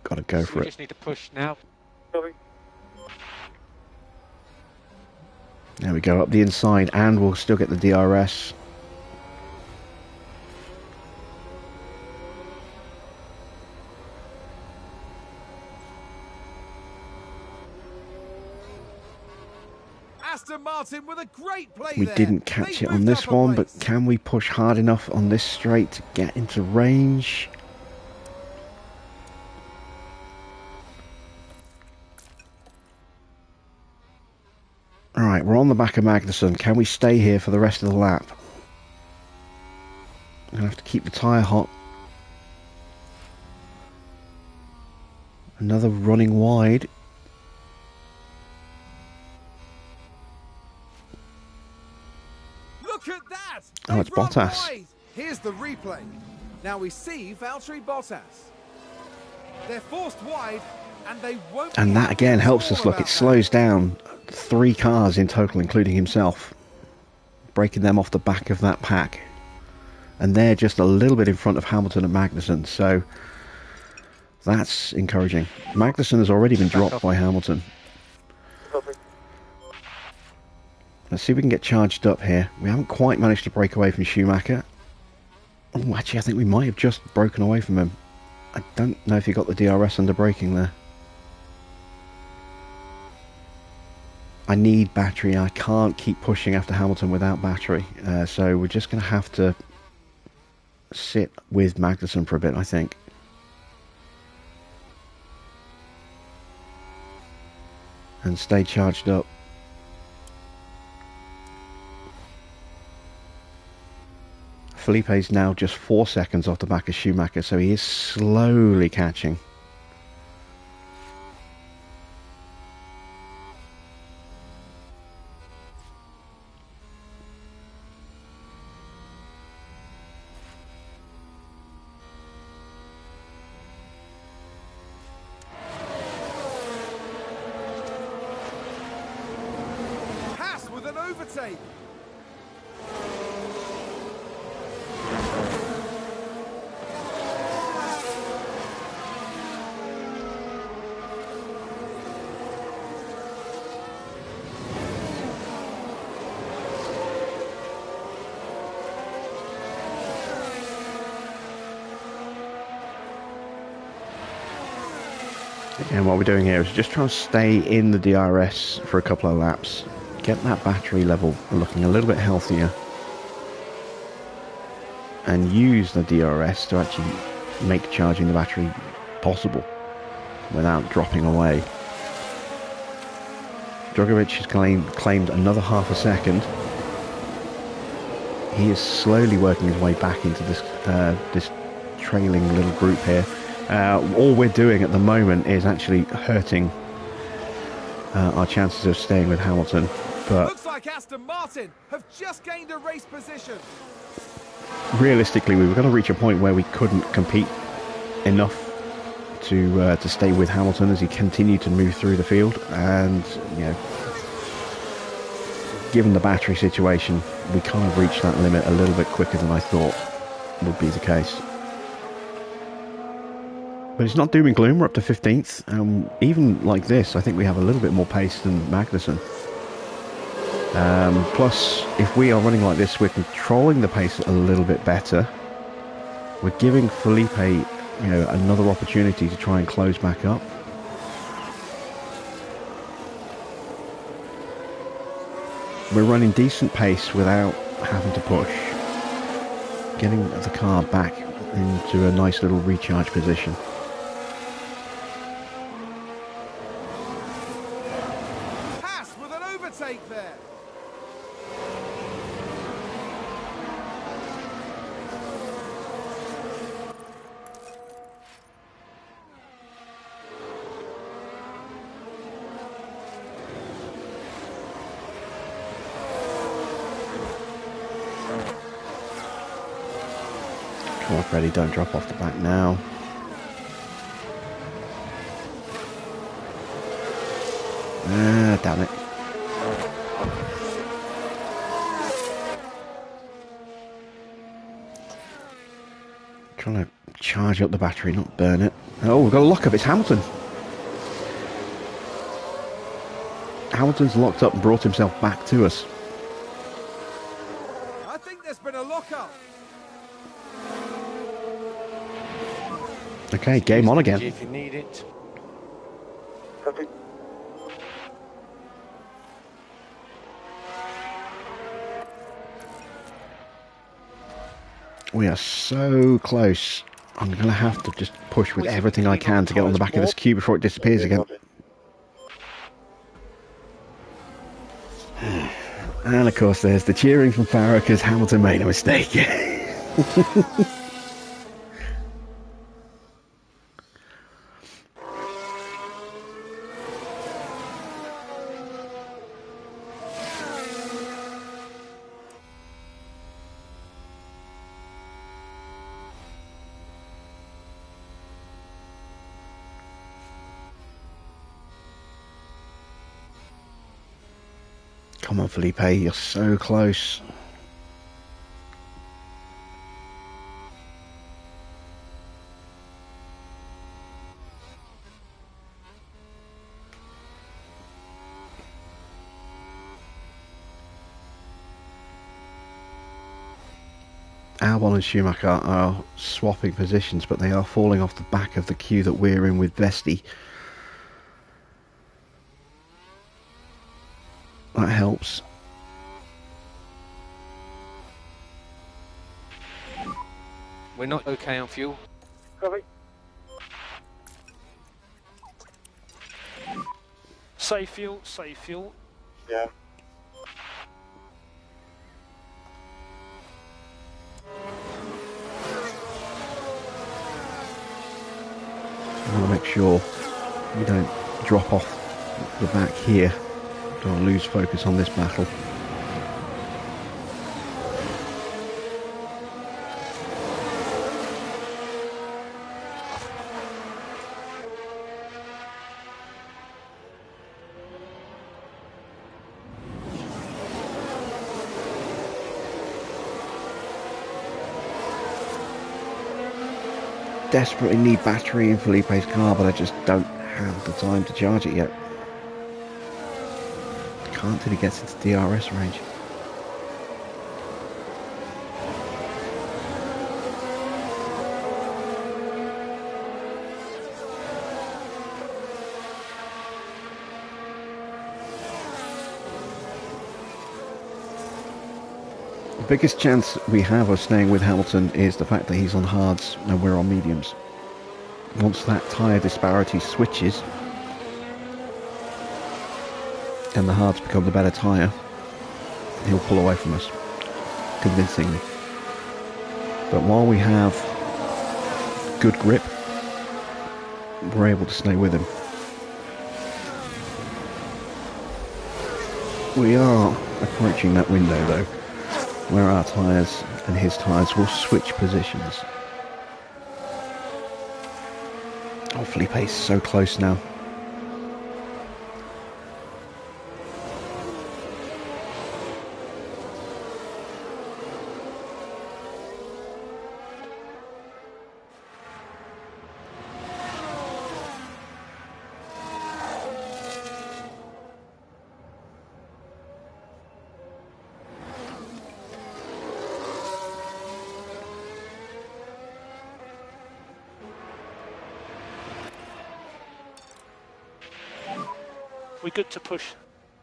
Gotta go for
We
it.
just need to push now.
Copy.
There we go, up the inside, and we'll still get the DRS.
Aston Martin with a great play
We
there.
didn't catch
They
it on
moved
this
up a
one, but
place.
can we push hard enough on this straight to get into range? Alright, we're on the back of Magnussen. Can we stay here for the rest of the lap? I'm going to have to keep the tyre hot. Another running wide.
Look at that!
Oh, it's
They've run
Bottas.
wide. Here's the replay. Now we see Valtteri Bottas. They're forced wide, and they won't.
And
be
that
happy
again
at
helps
all
us. Look,
about
it slows
that.
down 3 cars in total, including himself, breaking them off the back of that pack. And they're just a little bit in front of Hamilton and Magnussen, so that's encouraging. Magnussen has already been dropped by Hamilton.
Copy.
Let's see if we can get charged up here. We haven't quite managed to break away from Schumacher. Oh, actually, I think we might have just broken away from him. I don't know if he got the DRS under braking there. I need battery. I can't keep pushing after Hamilton without battery. So we're just going to have to sit with Magnussen for a bit, I think. And stay charged up. Felipe's now just 4 seconds off the back of Schumacher, so he is slowly catching.
With an overtake.
And what we're doing here is just trying to stay in the DRS for a couple of laps, get that battery level looking a little bit healthier, and use the DRS to actually make charging the battery possible without dropping away. Drogovic has claimed another half a second. He is slowly working his way back into this this trailing little group here. All we're doing at the moment is actually hurting our chances of staying with Hamilton. But
looks like Aston Martin have just gained a race position.
Realistically, we were going to reach a point where we couldn't compete enough to stay with Hamilton as he continued to move through the field. And you know, given the battery situation, we kind of reached that limit a little bit quicker than I thought would be the case. But it's not doom and gloom. We're up to 15th. Even like this, I think we have a little bit more pace than Magnussen. Plus, if we are running like this, we're controlling the pace a little bit better. We're giving Felipe, you know, another opportunity to try and close back up. We're running decent pace without having to push. Getting the car back into a nice little recharge position.
Take there.
Come on, Freddie, don't drop off the back now. Ah, damn it. Trying to charge up the battery, not burn it. Oh, we've got a lock-up. It's Hamilton. Hamilton's locked up and brought himself back to us.
I think there's been a lock-up.
Okay, game on again.
If you need it.
Copy.
We are so close. I'm going to have to just push with everything I can to get on the back of this queue before it disappears again. And of course there's the cheering from Farah because Hamilton made a mistake. Come on, Felipe, you're so close. Albon and Schumacher are swapping positions, but they are falling off the back of the queue that we're in with Vesti. That helps.
We're not okay on fuel.
Copy.
Save fuel, save fuel.
Yeah.
I want to make sure we don't drop off the back here. Don't want to lose focus on this battle. Desperately need battery in Felipe's car, but I just don't have the time to charge it yet. Can't till he gets into DRS range. The biggest chance we have of staying with Hamilton is the fact that he's on hards and we're on mediums. Once that tyre disparity switches and the hards become the better tyre, he'll pull away from us convincingly. But while we have good grip, we're able to stay with him. We are approaching that window though, where our tyres and his tyres will switch positions. Oh, Felipe's so close now.
We're good to push.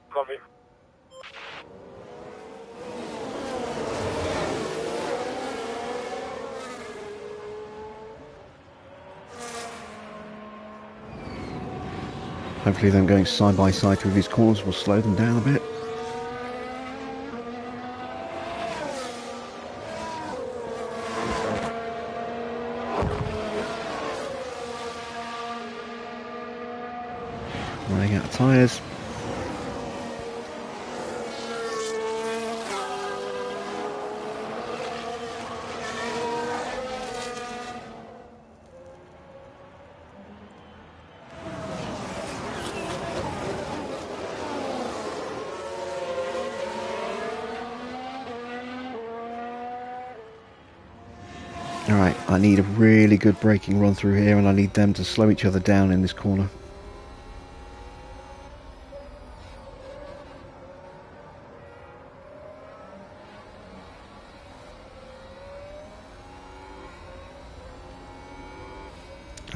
Copy.
Hopefully them going side by side through these corners will slow them down a bit. Running out of tyres. Alright, I need a really good braking run through here and I need them to slow each other down in this corner.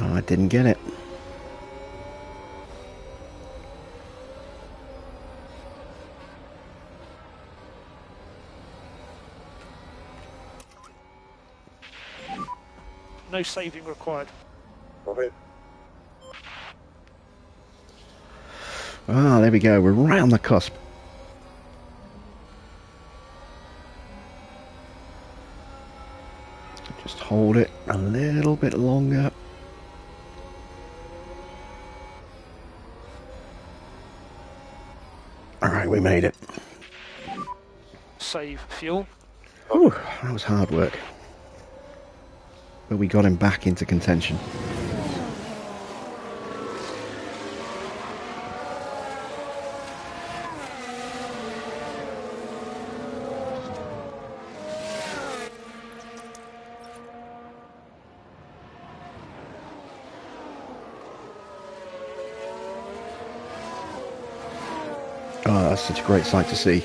Oh, I didn't get it.
No saving required.
Copy.
Ah, there we go. We're right on the cusp. Just hold it a little bit longer. Alright, we made it.
Save fuel.
Whew, that was hard work. But we got him back into contention. Oh, that's such a great sight to see.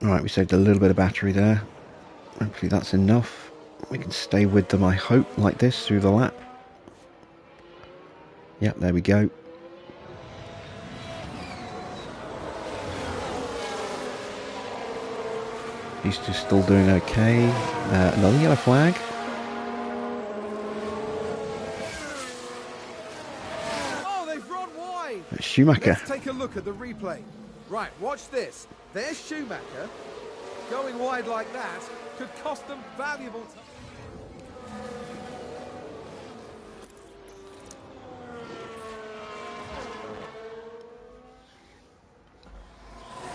Alright, we saved a little bit of battery there. Hopefully that's enough. We can stay with them, I hope, like this through the lap. Yep, there we go. These two still doing okay. Another yellow flag.
Oh, they've run wide!
Schumacher.
Let's take a look at the replay. Right, watch this. There's Schumacher. Going wide like that could cost them valuable time.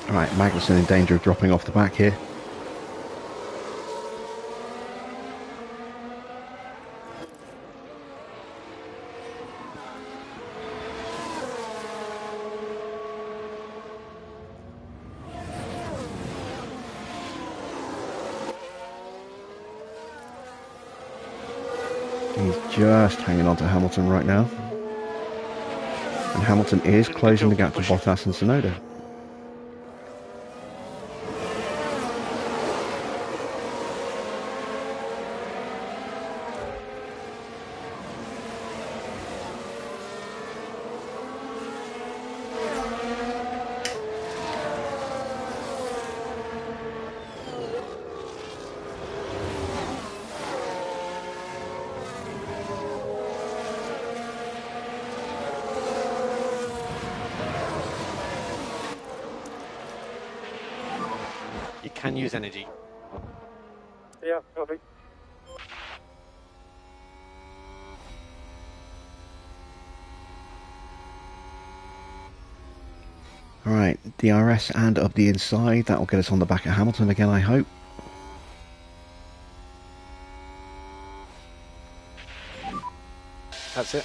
Alright, Magnussen in danger of dropping off the back here. He's just hanging on to Hamilton right now. And Hamilton is closing the gap to Bottas and Tsunoda.
You can use energy.
Yeah, copy.
Alright, DRS and up the inside. That'll get us on the back of Hamilton again, I hope.
That's it.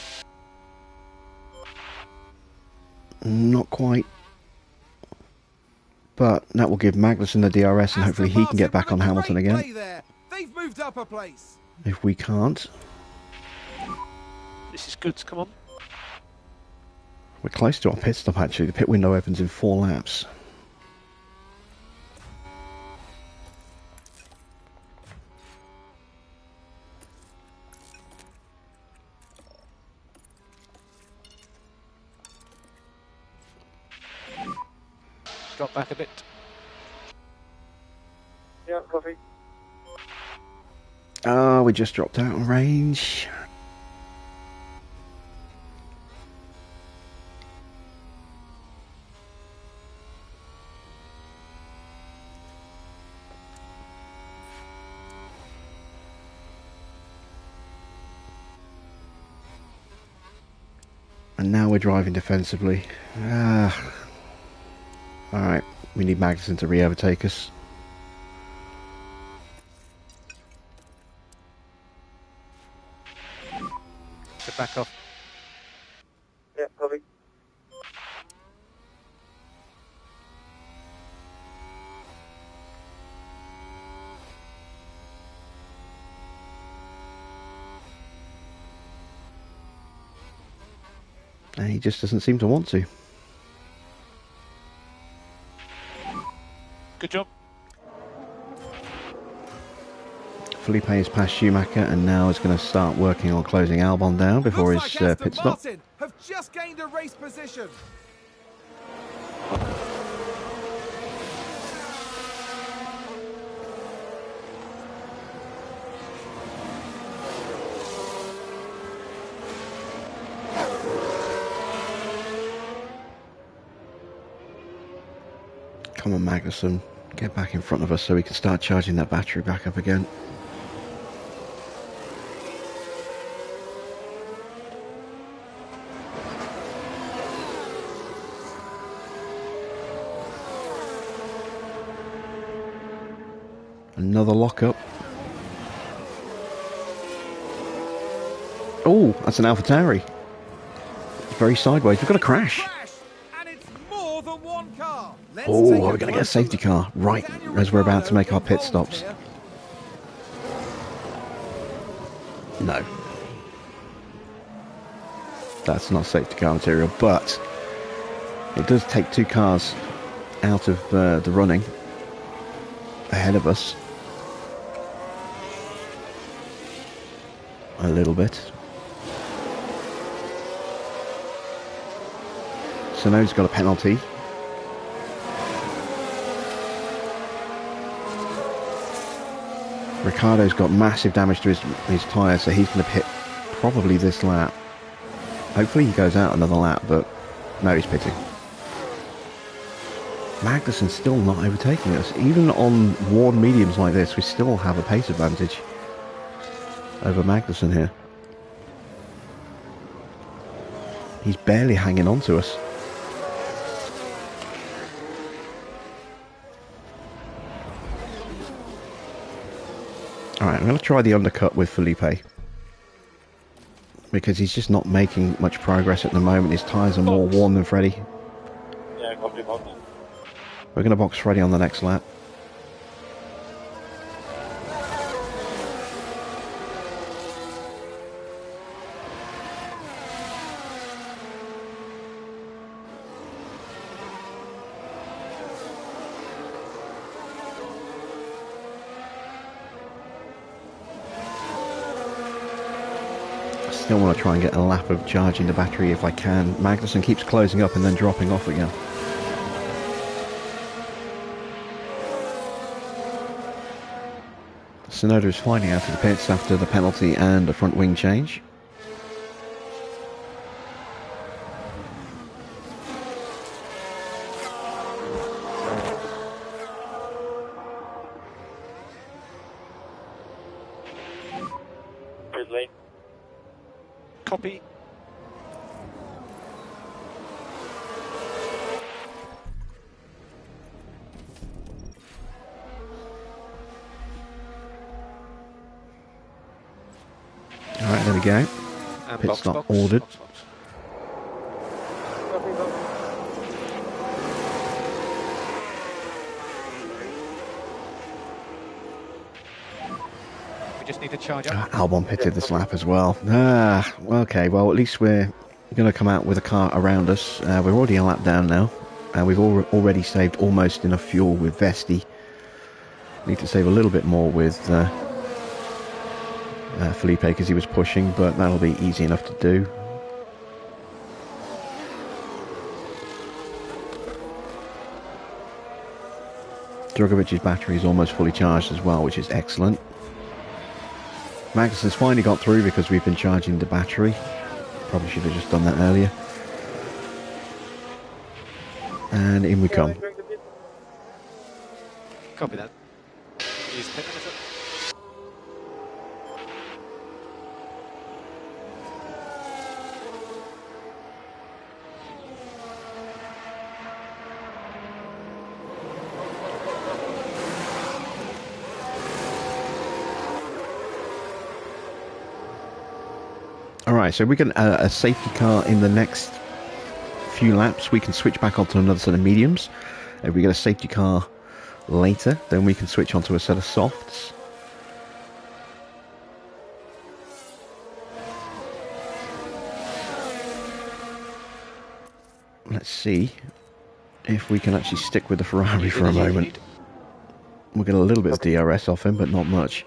Not quite. But that will give Magnussen the DRS and hopefully he can get back on Hamilton again.
They've moved up a place.
If we can't,
This is good. Come on.
we're close to our pit stop actually. The pit window opens in 4 laps.
Drop back a bit.
Yeah, copy.
Oh, we just dropped out of range. And now we're driving defensively. Alright, we need Magnussen to re-overtake us.
To back off.
Yeah, copy.
And he just doesn't seem to want to.
Good job.
Felipe has passed Schumacher and now is going to start working on closing Albon down before
Looks
his
like Aston
pit stop.
Martin have just gained a race position.
Come on, Magnussen, get back in front of us so we can start charging that battery back up again. Another lockup. Oh, that's an AlphaTauri. It's very sideways. We've got a crash.
And it's more than one car. Let's
Oh,
take
we're going to get a safety car right
Daniel
as we're about to make our pit
Ricciardo
stops.
here.
No. That's not safety car material, but it does take 2 cars out of the running ahead of us. A little bit. Tsunoda's got a penalty. Ricciardo's got massive damage to his tyre, so he's going to pit probably this lap. Hopefully he goes out another lap, but no, he's pitting. Magnussen's still not overtaking us. Even on worn mediums like this, we still have a pace advantage over Magnussen here. He's barely hanging on to us. Alright, I'm going to try the undercut with Felipe, because he's just not making much progress at the moment. His tyres are more worn than Freddie.
Yeah, copy box.
We're going to box Freddie on the next lap. Still want to try and get a lap of charging the battery if I can. Magnussen keeps closing up and then dropping off again. Sonoda is finding out of the pits after the penalty and a front wing change.
Pit lane.
Copy.
Alright, there we go.
And
Pit
box,
stop
box,
ordered.
box, box.
Copy box.
We just need to charge up.
Albon pitted this lap as well. Okay, well at least we're going to come out with a car around us. We're already a lap down now. We've already saved almost enough fuel with Vesti. Need to save a little bit more with Felipe because he was pushing, but that'll be easy enough to do. Drogovic's battery is almost fully charged as well, which is excellent. Magnus has finally got through because we've been charging the battery. Probably should have just done that earlier. And in we come.
Copy that. Use 10 minutes up.
Alright, so we get a safety car in the next few laps. We can switch back onto another set of mediums. If we get a safety car later, then we can switch onto a set of softs. Let's see if we can actually stick with the Ferrari for a moment. We'll get a little bit of DRS off him, but not much.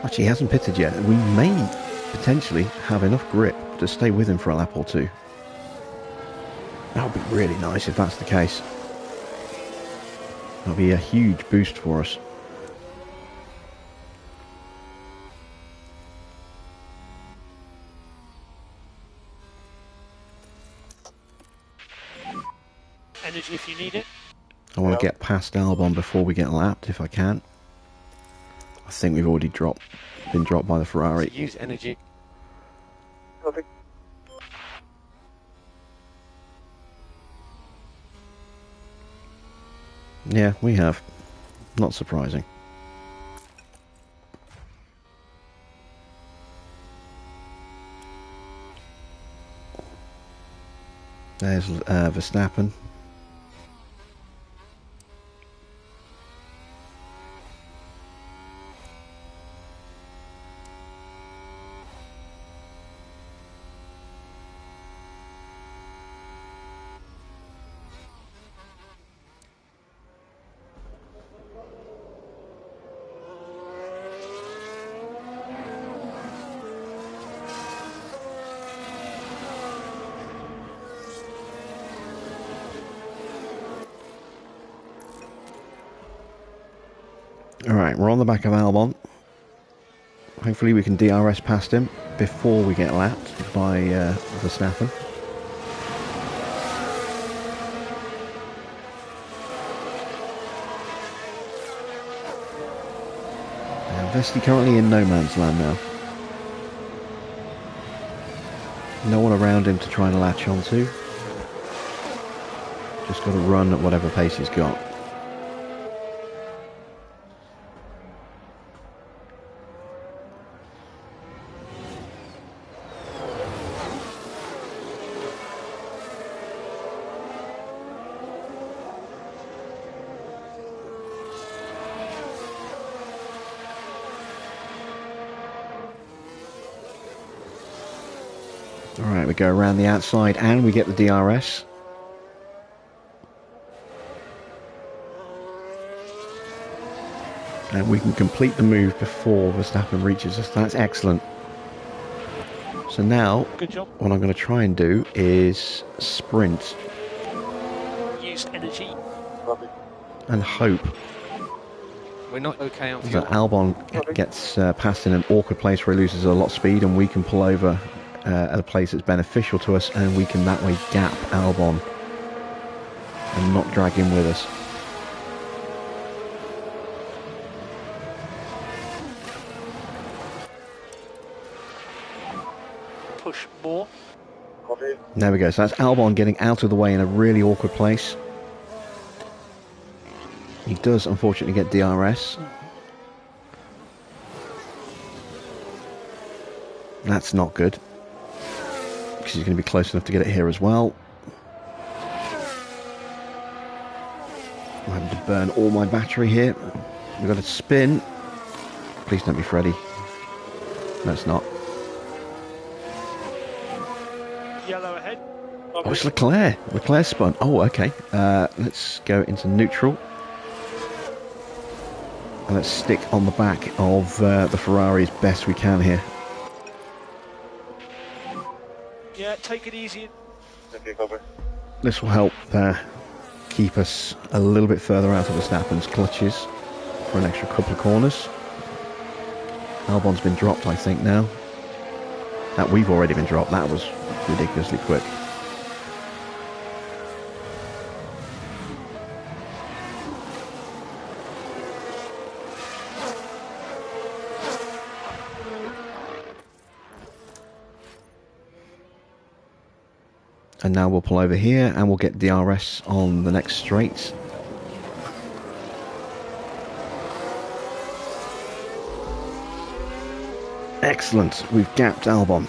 Actually, he hasn't pitted yet. We may potentially have enough grip to stay with him for a lap or two. That would be really nice if that's the case. That'll be a huge boost for us.
Energy if you need it.
I want to get past Albon before we get lapped if I can. I think we've already been dropped by the Ferrari.
So use energy.
Copy.
Yeah, we have. Not surprising. There's Verstappen. Alright, we're on the back of Albon. Hopefully we can DRS past him before we get lapped by Verstappen. Vesti currently in no man's land now. No one around him to try and latch onto. Just got to run at whatever pace he's got. Alright, we go around the outside and we get the DRS. And we can complete the move before Verstappen reaches us. That's excellent. So now,
Good job.
what I'm going to try and do is sprint
Use energy.
Copy.
and hope
We're not okay on fuel.
that Albon gets past in an awkward place where he loses a lot of speed, and we can pull over at a place that's beneficial to us, and we can that way gap Albon and not drag him with us.
Push more.
Copy.
There we go. So that's Albon getting out of the way in a really awkward place. He does unfortunately get DRS. That's not good, because he's going to be close enough to get it here as well. I'm having to burn all my battery here. We've got to spin. Please don't be Freddy. No, it's not.
Yellow ahead.
Oh, it's Leclerc. Leclerc spun. Oh, okay. Let's go into neutral. And let's stick on the back of the Ferrari as best we can here.
Yeah, take it easy.
Okay, copy.
This will help keep us a little bit further out of Verstappen's clutches for an extra couple of corners. Albon's been dropped, I think, now. That we've already been dropped. That was ridiculously quick. And now we'll pull over here and we'll get DRS on the next straight. Excellent, we've gapped Albon.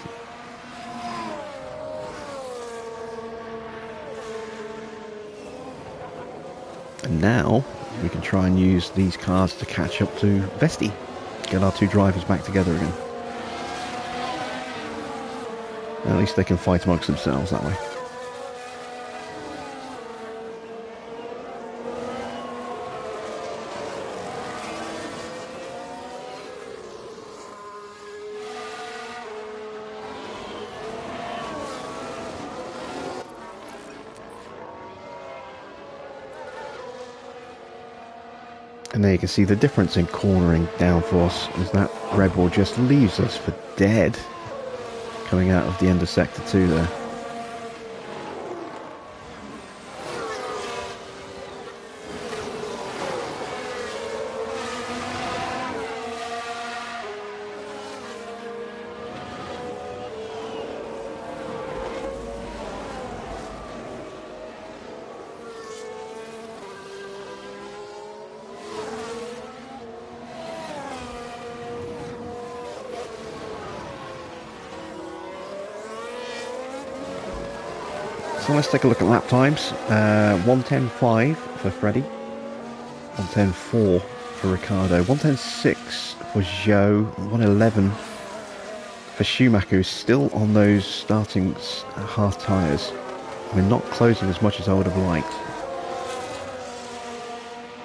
And now we can try and use these cars to catch up to Vesti. Get our two drivers back together again. At least they can fight amongst themselves that way. And there you can see the difference in cornering downforce as that Red Bull just leaves us for dead coming out of the end of Sector 2 there. So let's take a look at lap times. 1:10.5 for Freddie, 1:10.4 for Ricardo, 1:10.6 for Zhou, 1:11 for Schumacher, who's still on those starting half tyres. We're not closing as much as I would have liked.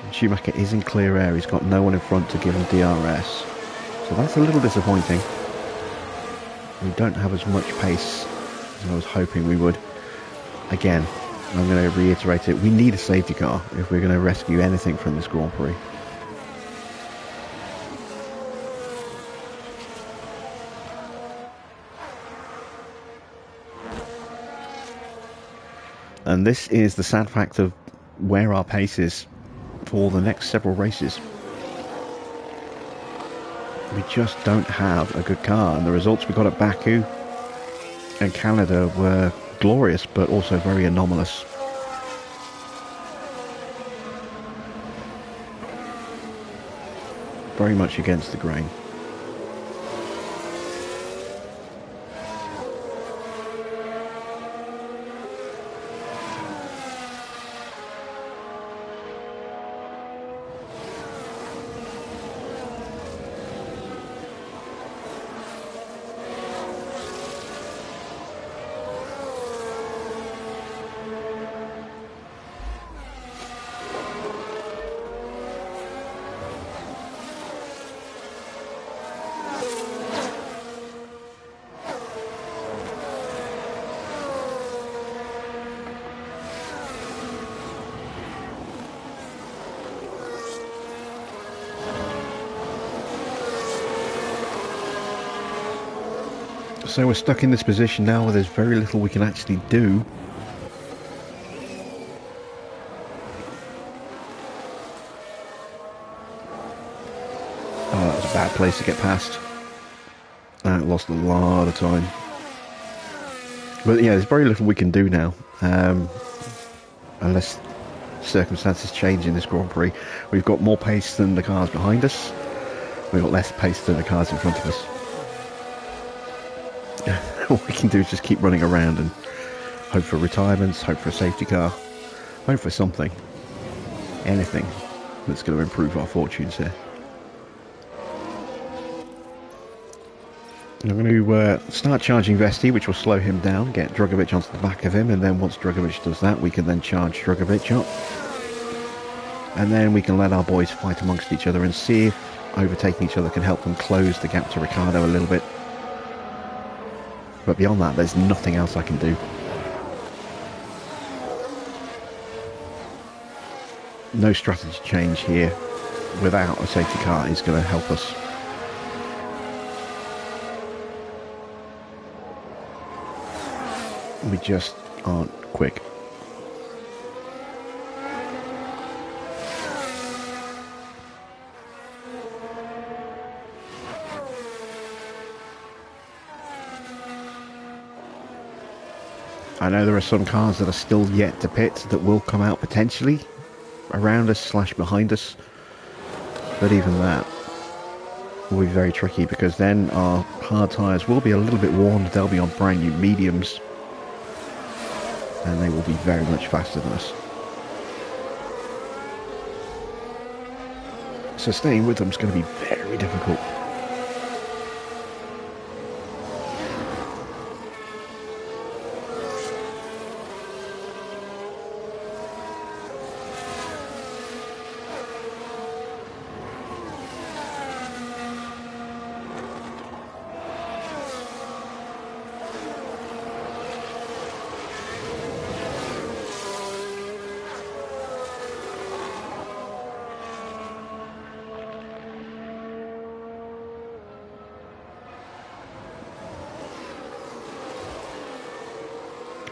And Schumacher is in clear air, he's got no one in front to give him DRS. So that's a little disappointing. We don't have as much pace as I was hoping we would. Again, I'm going to reiterate it, we need a safety car if we're going to rescue anything from this Grand Prix. And this is the sad fact of where our pace is for the next several races. We just don't have a good car, and the results we got at Baku and Canada were glorious, but also very anomalous. Very much against the grain. So we're stuck in this position now where there's very little we can actually do. Oh, that was a bad place to get past. Lost a lot of time. But yeah, there's very little we can do now. Unless circumstances change in this Grand Prix. We've got more pace than the cars behind us. We've got less pace than the cars in front of us. All we can do is just keep running around and hope for retirements, hope for a safety car, hope for something, anything that's going to improve our fortunes here. I'm going to start charging Vesti, which will slow him down, get Drugovich onto the back of him, and then once Drugovich does that, we can then charge Drugovich up. And then we can let our boys fight amongst each other and see if overtaking each other can help them close the gap to Ricciardo a little bit. But beyond that, there's nothing else I can do. No strategy change here without a safety car is going to help us. We just aren't quick. I know there are some cars that are still yet to pit that will come out potentially around us / behind us, but even that will be very tricky because then our hard tyres will be a little bit worn. They'll be on brand new mediums and they will be very much faster than us. So staying with them is going to be very difficult.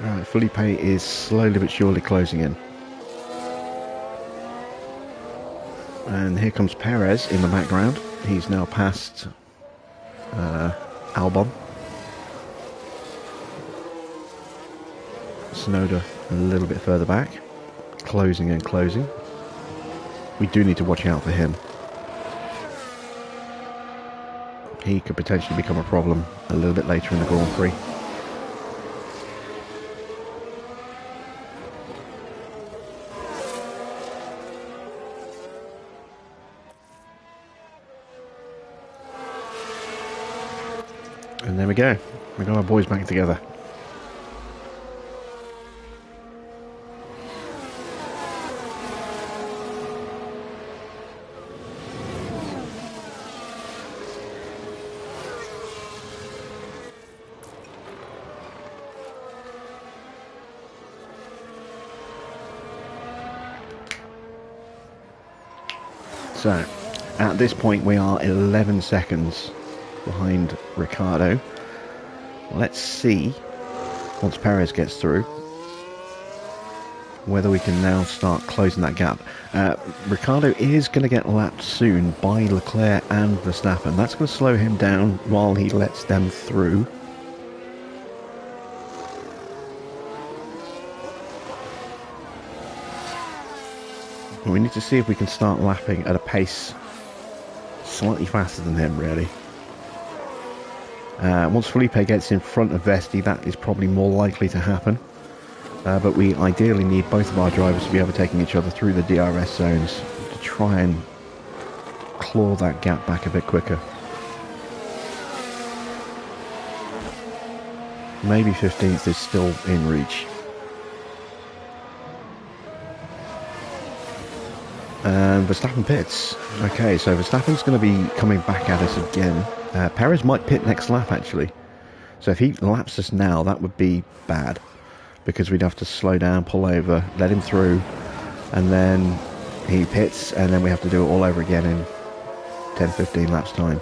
Right, Felipe is slowly but surely closing in. And here comes Perez in the background. He's now past Albon. Tsunoda a little bit further back. Closing and closing. We do need to watch out for him. He could potentially become a problem a little bit later in the Grand Prix. And there we go. We got our boys back together. So, at this point we are 11 seconds behind Ricciardo. Let's see, once Perez gets through, whether we can now start closing that gap. Ricciardo is going to get lapped soon by Leclerc and Verstappen. That's going to slow him down while he lets them through. We need to see if we can start lapping at a pace slightly faster than him, really. Once Felipe gets in front of Vesti, that is probably more likely to happen. But we ideally need both of our drivers to be overtaking each other through the DRS zones to try and claw that gap back a bit quicker. Maybe 15th is still in reach. And Verstappen pits. Okay, so Verstappen's going to be coming back at us again. Perez might pit next lap, actually. So if he laps us now, that would be bad. Because we'd have to slow down, pull over, let him through, and then he pits, and then we have to do it all over again in 10-15 laps time.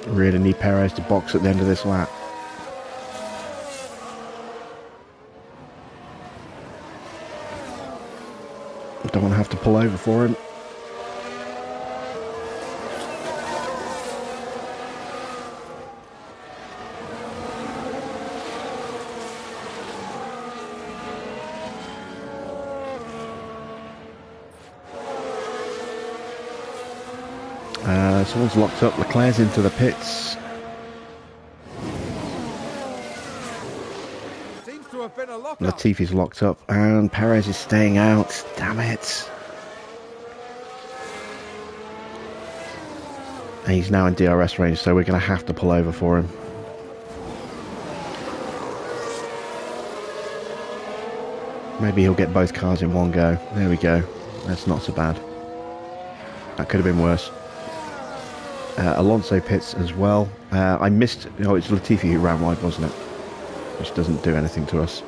Really need Perez to box at the end of this lap. Don't want to have to pull over for him. Someone's locked up. Leclerc's into the pits.
Seems to have been a lockup.
Latifi's locked up, and Perez is staying out. Damn it! And he's now in DRS range, so we're going to have to pull over for him. Maybe he'll get both cars in one go. There we go. That's not so bad. That could have been worse. Alonso pits as well. I missed... Oh, it's Latifi who ran wide, wasn't it? Which doesn't do anything to us.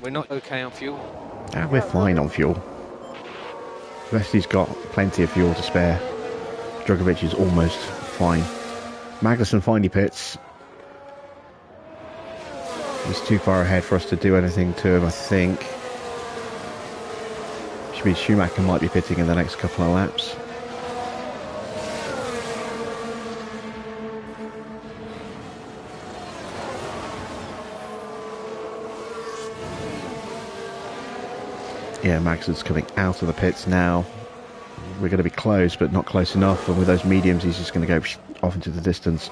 We're not okay on fuel.
We're fine on fuel. Vesti's got plenty of fuel to spare. Drogovic is almost fine. Magnussen finally pits. He's too far ahead for us to do anything to him, I think. Which means Schumacher might be pitting in the next couple of laps. Yeah, Magnusen's coming out of the pits now. We're going to be close, but not close enough. And with those mediums, he's just going to go off into the distance.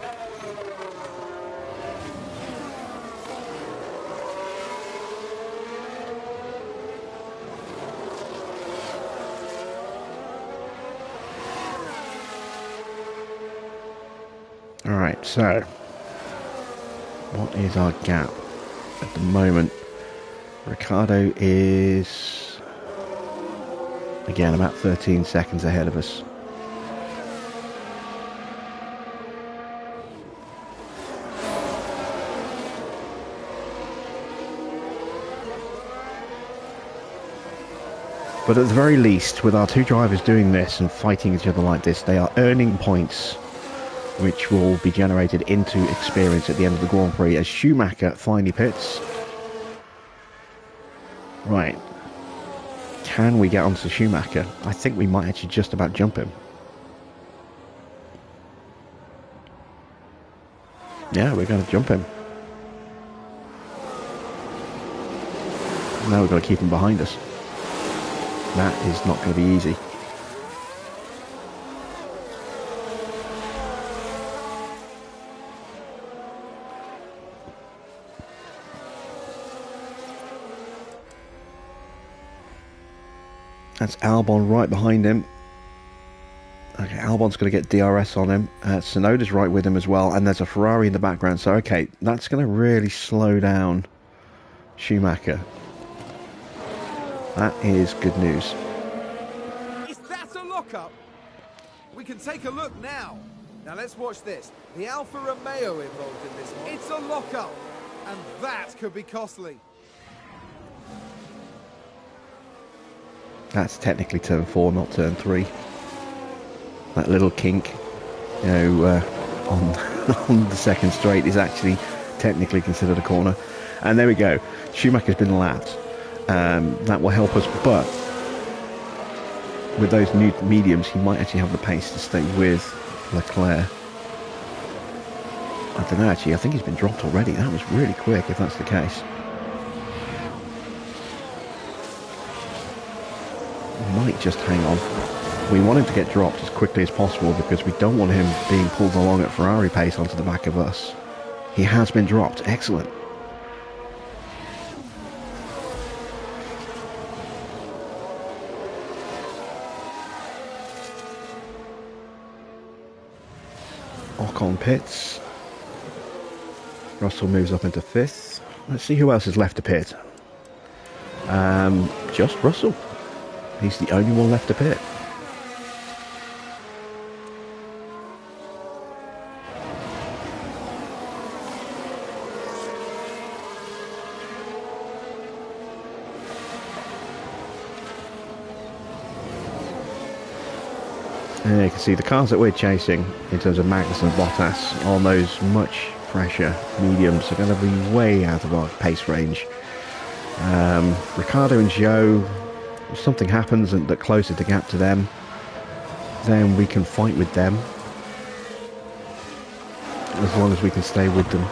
Alright, so what is our gap at the moment? Ricciardo is again about 13 seconds ahead of us. But at the very least, with our two drivers doing this and fighting each other like this, they are earning points which will be generated into experience at the end of the Grand Prix as Schumacher finally pits. Right. Can we get onto Schumacher? I think we might actually just about jump him. Yeah, we're going to jump him. Now we've got to keep him behind us. That is not going to be easy. That's Albon right behind him. Okay, Albon's going to get DRS on him. Tsunoda's right with him as well, and there's a Ferrari in the background. So, okay, that's going to really slow down Schumacher. That is good news.
lockup. We can take a look now. Now let's watch this. The Alfa Romeo involved in this one. It's a lockup, and that could be costly.
That's technically turn 4, not turn 3. That little kink, you know, on, on the second straight is actually technically considered a corner. And there we go. Schumacher's been lapped. That will help us, but with those new mediums, he might actually have the pace to stay with Leclerc. I don't know, actually. I think he's been dropped already. That was really quick, if that's the case. Might just hang on. We want him to get dropped as quickly as possible because we don't want him being pulled along at Ferrari pace onto the back of us. He has been dropped. Excellent. Ocon pits. Russell moves up into 5th. Let's see who else is left to pit. Just Russell. He's the only one left to pit. And you can see the cars that we're chasing in terms of Magnus and Bottas on those much fresher mediums are going to be way out of our pace range. Ricciardo and Zhou, if something happens and that closes the gap to them, then we can fight with them as long as we can stay with them.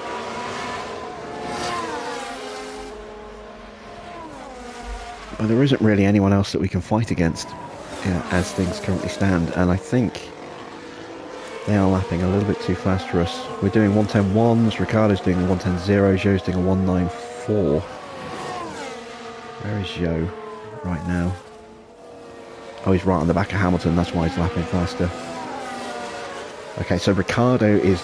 But there isn't really anyone else that we can fight against, as things currently stand, and I think they are lapping a little bit too fast for us. We're doing 110.1s, Ricciardo's doing a 110.0, Zhou's doing a 194. Where is Zhou right now? Oh, he's right on the back of Hamilton, that's why he's lapping faster. Okay, so Ricciardo is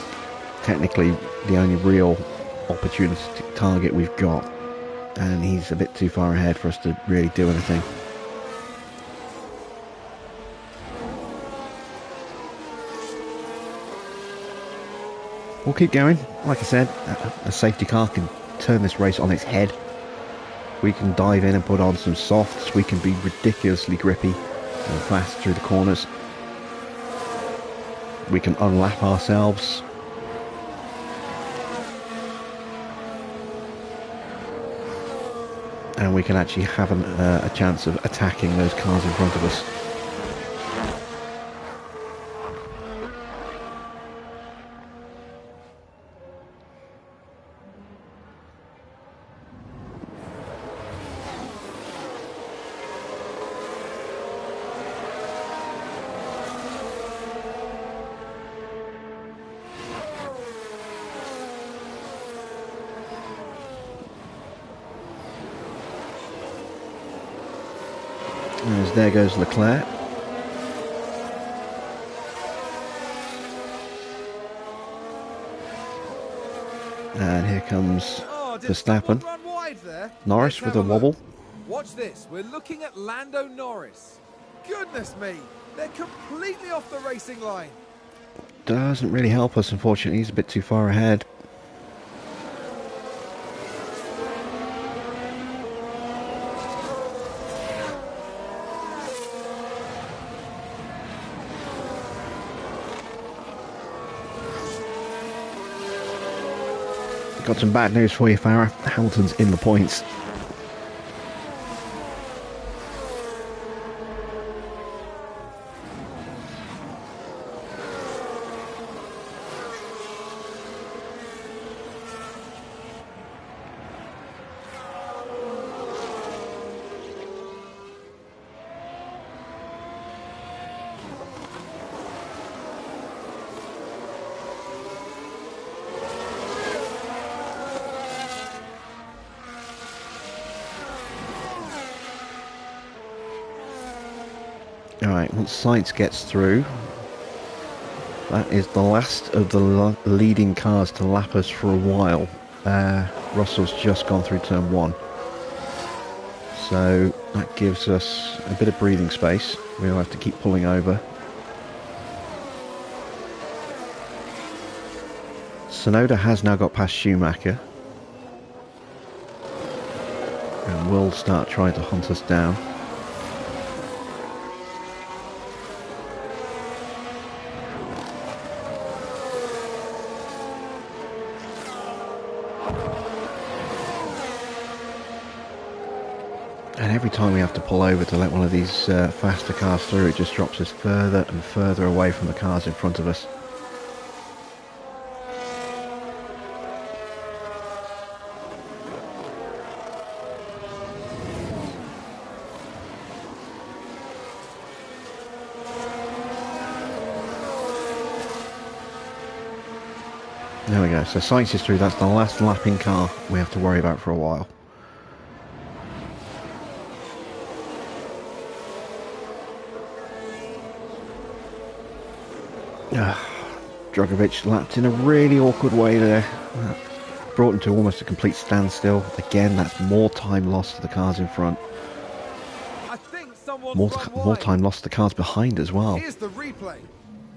technically the only real opportunity target we've got, and he's a bit too far ahead for us to really do anything. We'll keep going. Like I said, a safety car can turn this race on its head. We can dive in and put on some softs. We can be ridiculously grippy and fast through the corners. We can unlap ourselves. And we can actually have a chance of attacking those cars in front of us. As there goes Leclerc. And here comes Verstappen. Norris with a wobble.
Watch this. We're looking at Lando Norris. Goodness me. They're completely off the racing line.
Doesn't really help us, unfortunately. He's a bit too far ahead. Got some bad news for you, Farah. Hamilton's in the points. Alright, once Sainz gets through, that is the last of the leading cars to lap us for a while. Russell's just gone through turn 1. So that gives us a bit of breathing space. We'll have to keep pulling over. Sonoda has now got past Schumacher. And will start trying to hunt us down. And every time we have to pull over to let one of these faster cars through, it just drops us further and further away from the cars in front of us. There we go, so Sainz is through. That's the last lapping car we have to worry about for a while. Drogovic lapped in a really awkward way there. Brought him to almost a complete standstill. Again, that's more time lost to the cars in front.
I think someone's
More time lost to the cars behind as well.
Here's the replay.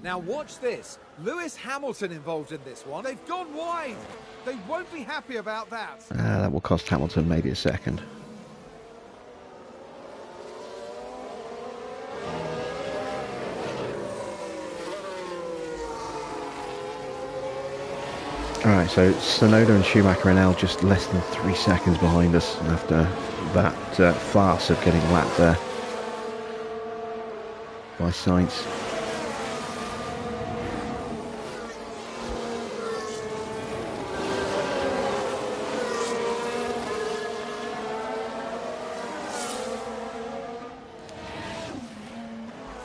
Now watch this. Lewis Hamilton involved in this one. They've gone wide. They won't be happy about that.
That will cost Hamilton maybe a second. Alright, so Sonoda and Schumacher are now just less than 3 seconds behind us after that farce of getting lapped there by Sainz.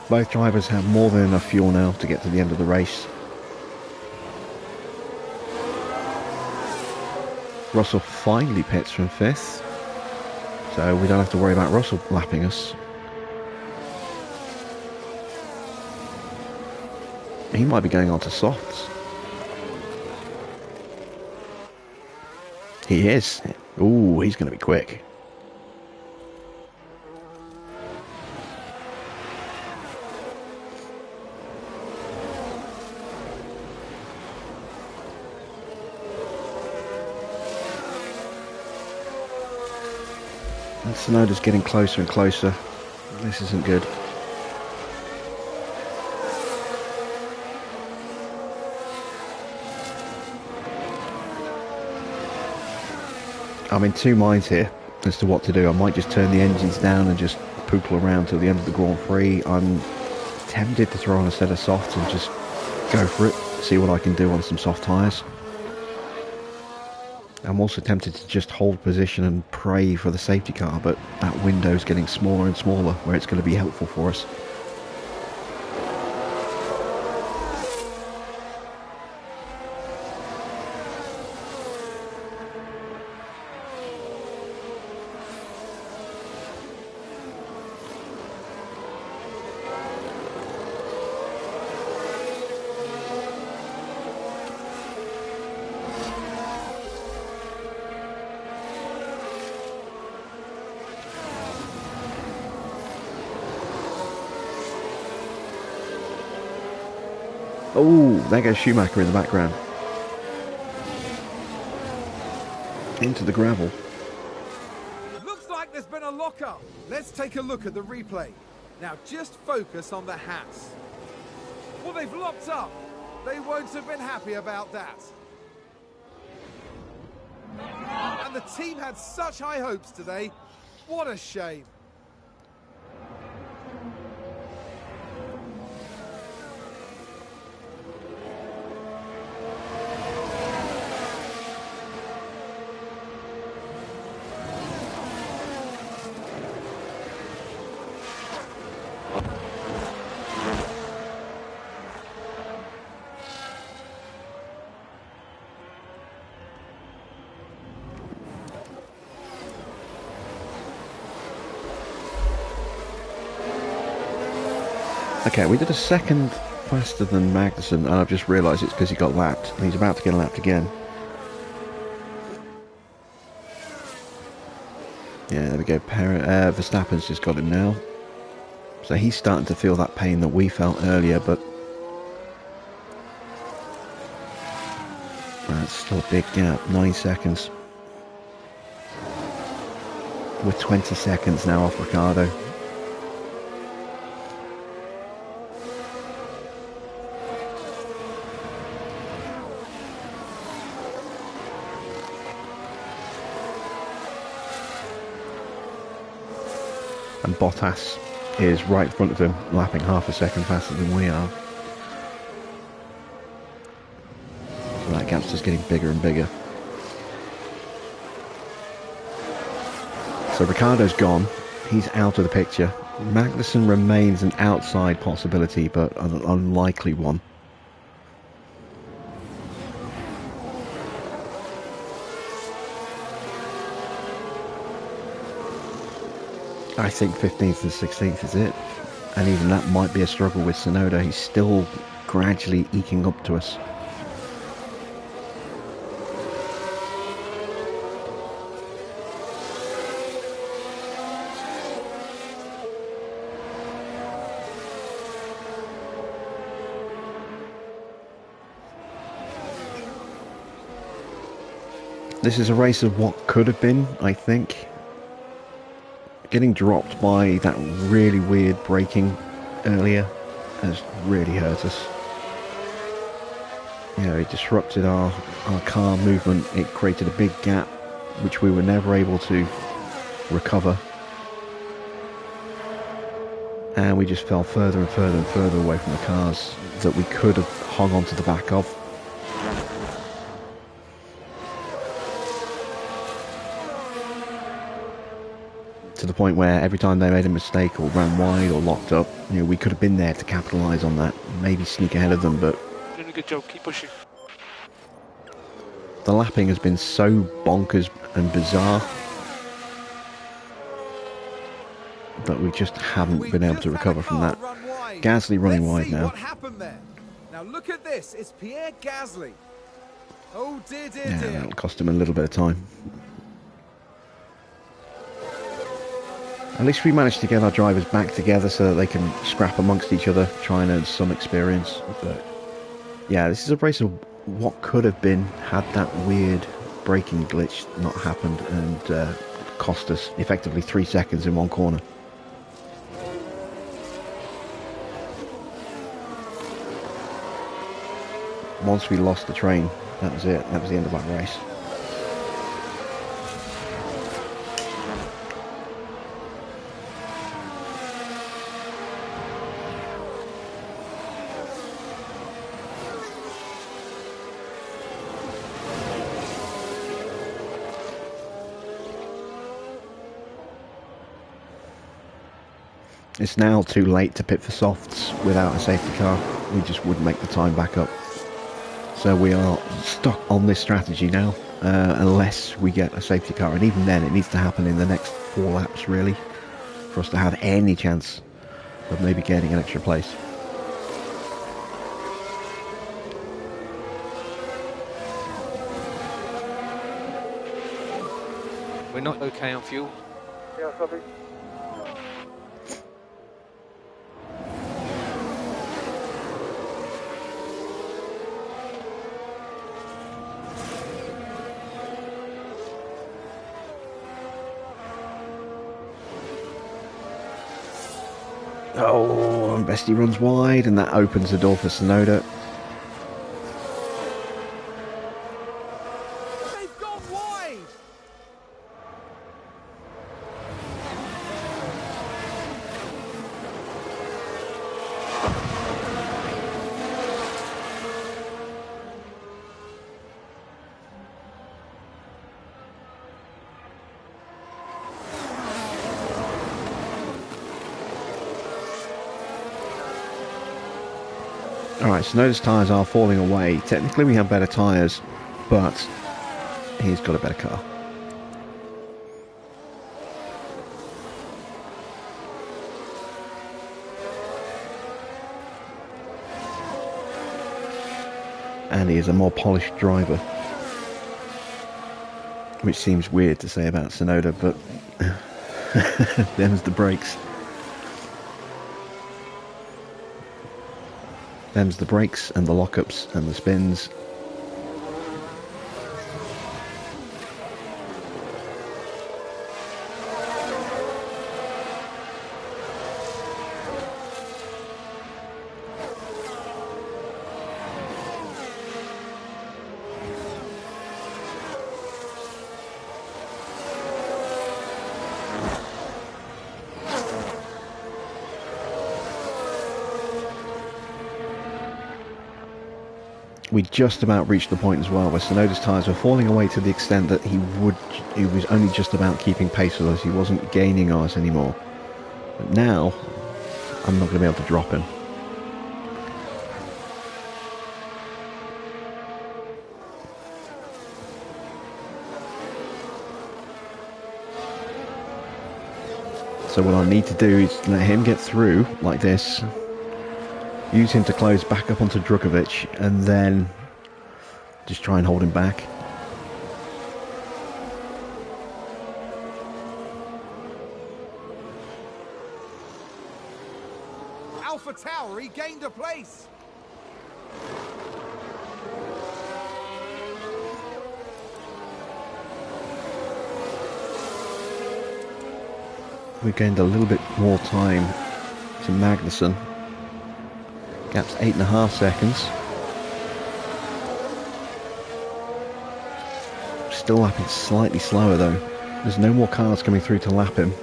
Both drivers have more than enough fuel now to get to the end of the race. Russell finally pits from 5th, so we don't have to worry about Russell lapping us. He might be going on to softs. He is. Ooh, he's going to be quick. And Tsunoda's getting closer and closer. This isn't good. I'm in two minds here as to what to do. I might just turn the engines down and just poople around till the end of the Grand Prix. I'm tempted to throw on a set of softs and just go for it, see what I can do on some soft tyres. I'm also tempted to just hold position and pray for the safety car, but that window's getting smaller and smaller where it's going to be helpful for us. Oh, there goes Schumacher in the background. Into the gravel.
Looks like there's been a lock-up. Let's take a look at the replay. Now just focus on the hats. Well, they've locked up. They won't have been happy about that. And the team had such high hopes today. What a shame.
Okay, we did a second faster than Magnussen, and I've just realised it's because he got lapped, and he's about to get lapped again. Yeah, there we go. Verstappen's just got him now. So he's starting to feel that pain that we felt earlier, but that's still a big gap. 9 seconds. We're 20 seconds now off Ricardo. And Bottas is right in front of him, lapping half a second faster than we are. So that gap's just getting bigger and bigger. So Ricardo's gone. He's out of the picture. Magnussen remains an outside possibility, but an unlikely one. I think 15th and 16th is it. And even that might be a struggle with Tsunoda. He's still gradually eking up to us. This is a race of what could have been, I think. Getting dropped by that really weird braking earlier has really hurt us. You know, it disrupted our car movement. It created a big gap which we were never able to recover. And we just fell further and further and further away from the cars that we could have hung on to the back of. To the point where every time they made a mistake or ran wide or locked up, you know, we could have been there to capitalise on that, maybe sneak ahead of them, but
Doing a good job, keep pushing.
the lapping has been so bonkers and bizarre that we just haven't been able to recover from that. Gasly running wide now.
What happened there? Now look at this. It's Pierre Gasly. Oh dear, dear,
Yeah,
dear.
that'll cost him a little bit of time. At least we managed to get our drivers back together so that they can scrap amongst each other, try and earn some experience. But yeah, this is a race of what could have been had that weird braking glitch not happened and cost us effectively 3 seconds in one corner. Once we lost the train, that was it. That was the end of that race. It's now too late to pit for softs without a safety car. We just wouldn't make the time back up. So we are stuck on this strategy now, unless we get a safety car. And even then, it needs to happen in the next 4 laps, really, for us to have any chance of maybe getting an extra place.
We're not okay on fuel.
Yeah, copy.
Oh, and Bestie runs wide, and that opens the door for Tsunoda.
They've gone wide.
Alright, Tsunoda's tyres are falling away. Technically we have better tyres, but he's got a better car. And he is a more polished driver. which seems weird to say about Sonoda, but them's the brakes. Them's the brakes and the lockups and the spins. We just about reached the point as well where Sonoda's tyres were falling away to the extent that he was only just about keeping pace with us. He wasn't gaining on us anymore. But now, I'm not going to be able to drop him. So what I need to do is let him get through like this. Use him to close back up onto Drukovic and then just try and hold him back.
Alpha Tower regained a place.
We gained a little bit more time to Magnussen. Gap's 8.5 seconds. Still lapping slightly slower though. There's no more cars coming through to lap him.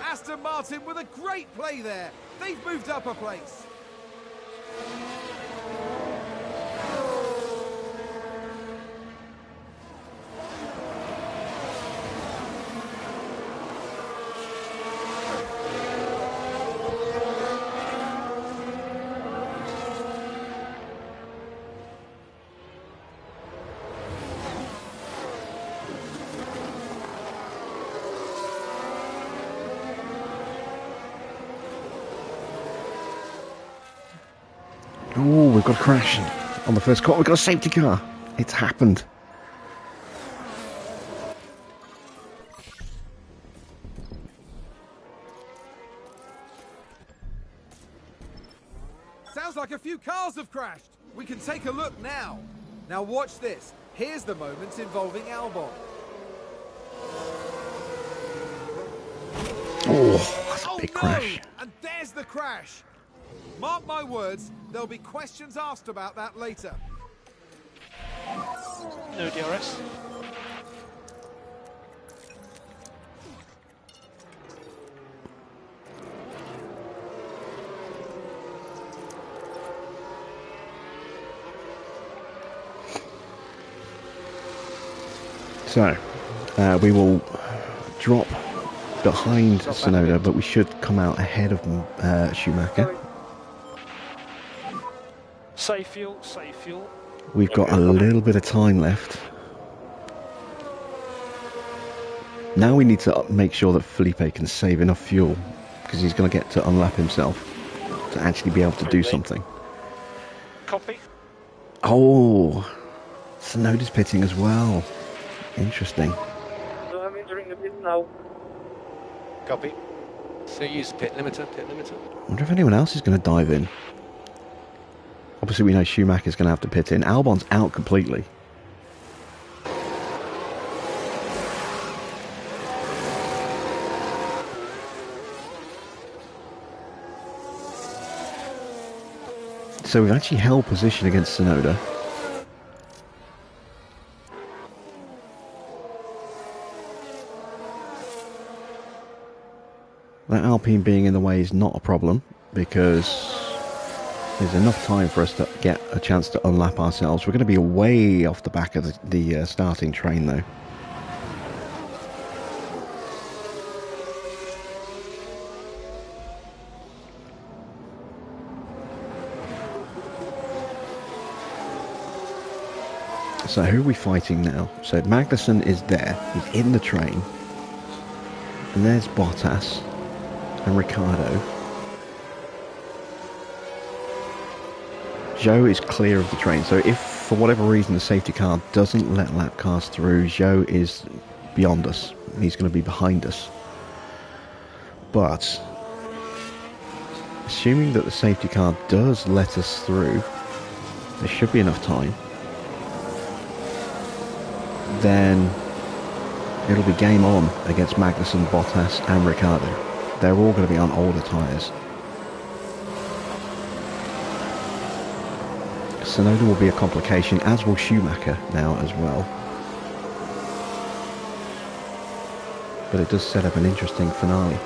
Aston Martin with a great play there. They've moved up a place.
Oh, we've got a crash on the first corner. We've got a safety car. It's happened.
Sounds like a few cars have crashed. We can take a look now. Now watch this. Here's the moment involving Albon.
Oh, that's a big
no!
crash.
And there's the crash. Mark my words, there'll be questions asked about that later.
No DRS.
So, we will drop behind Sonoda, but we should come out ahead of Schumacher.
Save fuel, save fuel.
We've got a little bit of time left. Now we need to make sure that Felipe can save enough fuel, because he's going to get to unlap himself to actually be able to do something.
Copy.
Oh, Sonoda's pitting as well. Interesting.
So I'm entering the pit now.
Copy. So use pit limiter, pit limiter.
I wonder if anyone else is going to dive in. Obviously we know Schumacher's going to have to pit in. Albon's out completely. So we've actually held position against Sonoda. That Alpine being in the way is not a problem because there's enough time for us to get a chance to unlap ourselves. We're going to be way off the back of the starting train though. So who are we fighting now? So Magnussen is there, he's in the train. And there's Bottas and Ricciardo. Zhou is clear of the train, so if for whatever reason the safety car doesn't let lap cars through, Zhou is beyond us. He's going to be behind us. But assuming that the safety car does let us through, there should be enough time. Then it'll be game on against Magnussen, Bottas and Ricciardo. They're all going to be on older tyres. Tsunoda will be a complication, as will Schumacher now as well. But it does set up an interesting finale.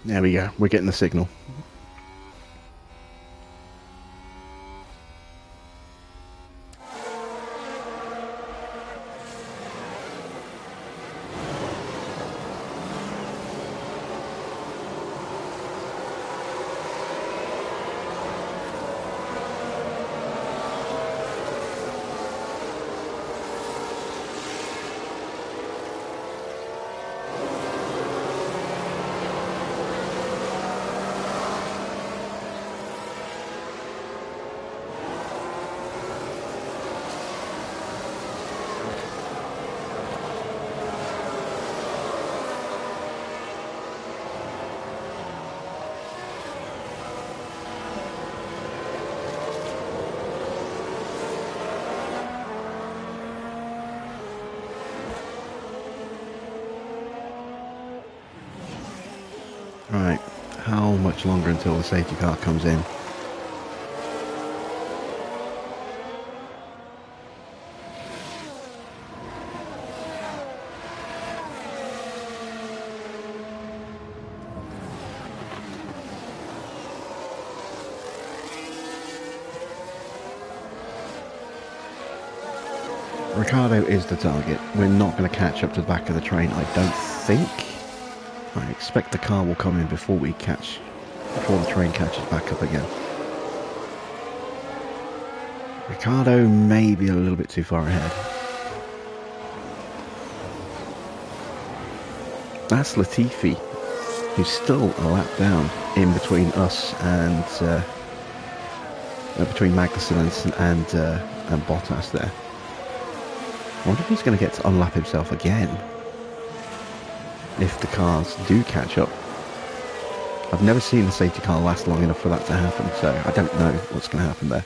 There we go, we're getting the signal. Right, how much longer until the safety car comes in? Ricciardo is the target. We're not going to catch up to the back of the train, I don't think. I expect the car will come in before the train catches back up again. Ricciardo may be a little bit too far ahead. That's Latifi, who's still a lap down in between us and between Magnussen and Bottas there. I wonder if he's going to get to unlap himself again if the cars do catch up. I've never seen the safety car last long enough for that to happen, so I don't know what's going to happen there.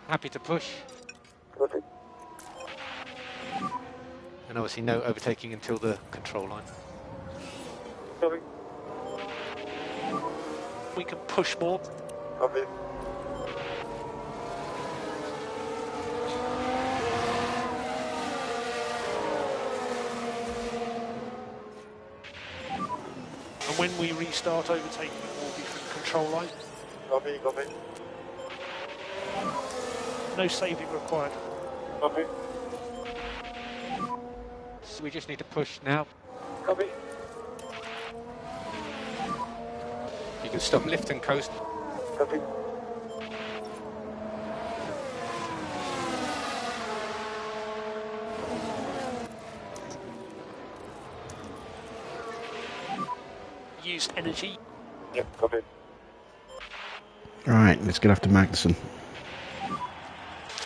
Happy to push.
Perfect.
And obviously no overtaking until the control line.
Copy.
We can push more.
Copy.
And when we restart overtaking, it will be from the control line.
Copy, copy.
No saving required.
Copy.
So we just need to push now.
Copy.
You can stop, lift and coast.
Copy.
Use energy.
Yeah, copy.
Alright, let's get after Magnuson.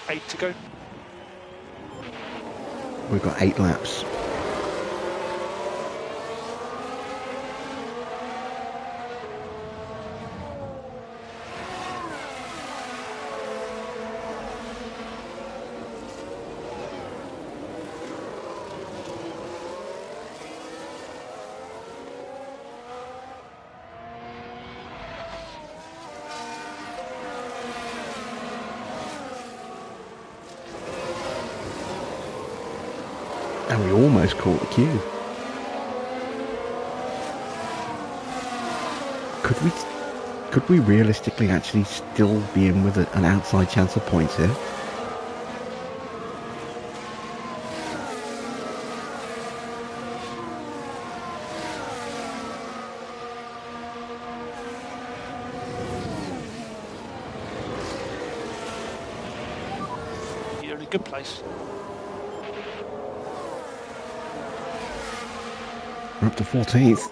8 to go.
We've got 8 laps. And we almost caught the queue. Could we realistically actually still be in with an outside chance of points here?
You're in a good place.
We're up to 14th.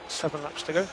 7 laps to go.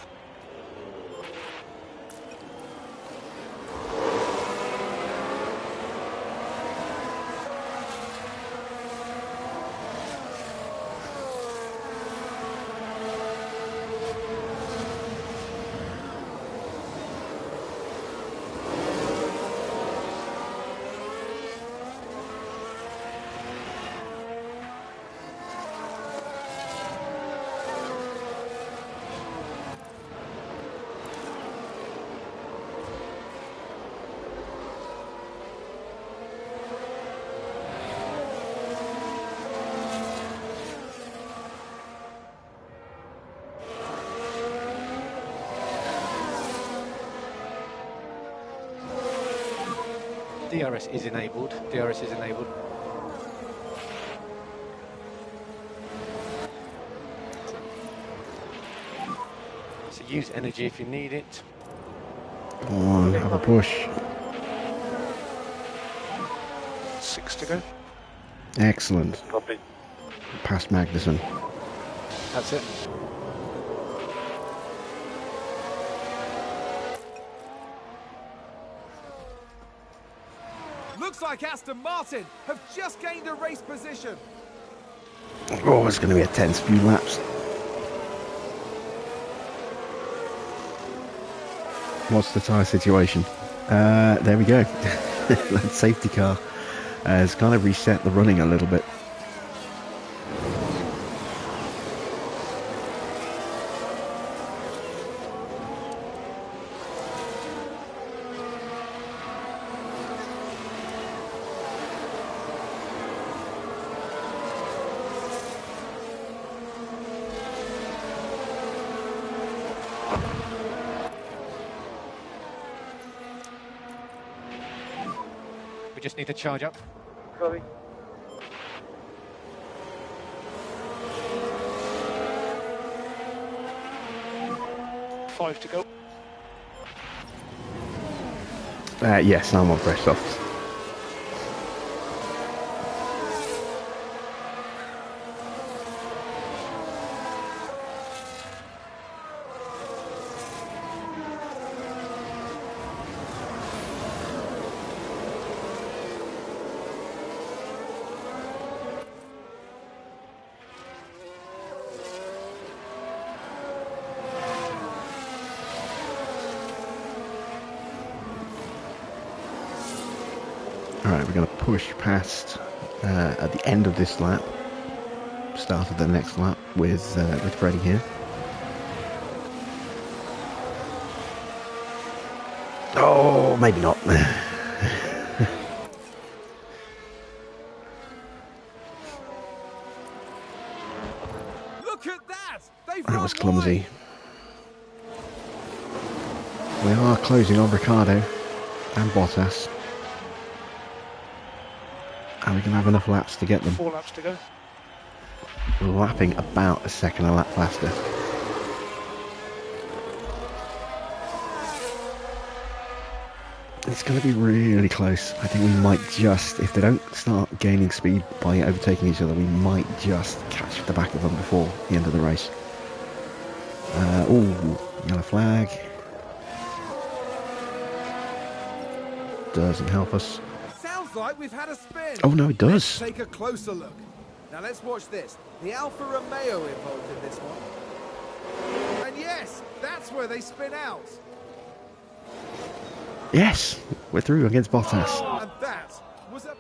DRS is enabled. DRS is enabled. So use energy if you need it.
Come on, have a push.
6 to go.
Excellent.
Copy.
Past Magnuson.
That's it.
Looks like Aston Martin have just gained a race position.
Oh, it's going to be a tense few laps. What's the tyre situation? There we go. That safety car has kind of reset the running a little bit.
We just need to charge up.
Copy.
Five to go.
Yes, I'm on fresh softs. Alright, we're going to push past at the end of this lap, start of the next lap with Freddie here. Oh, maybe not.
Look at that! They've
That
run
was clumsy.
wide.
We are closing on Ricardo and Bottas. And we can have enough laps to get them.
4 laps to go.
lapping about a second a lap faster. It's going to be really close. I think we might just, if they don't start gaining speed by overtaking each other, we might just catch the back of them before the end of the race. Oh, yellow flag. Doesn't help us.
Sounds like we've had a spin.
Oh no, it
Let's
does.
take a closer look. Now let's watch this. The Alfa Romeo involved in this one. And yes, that's where they spin out.
Yes, we're through against Bottas.
And that was a...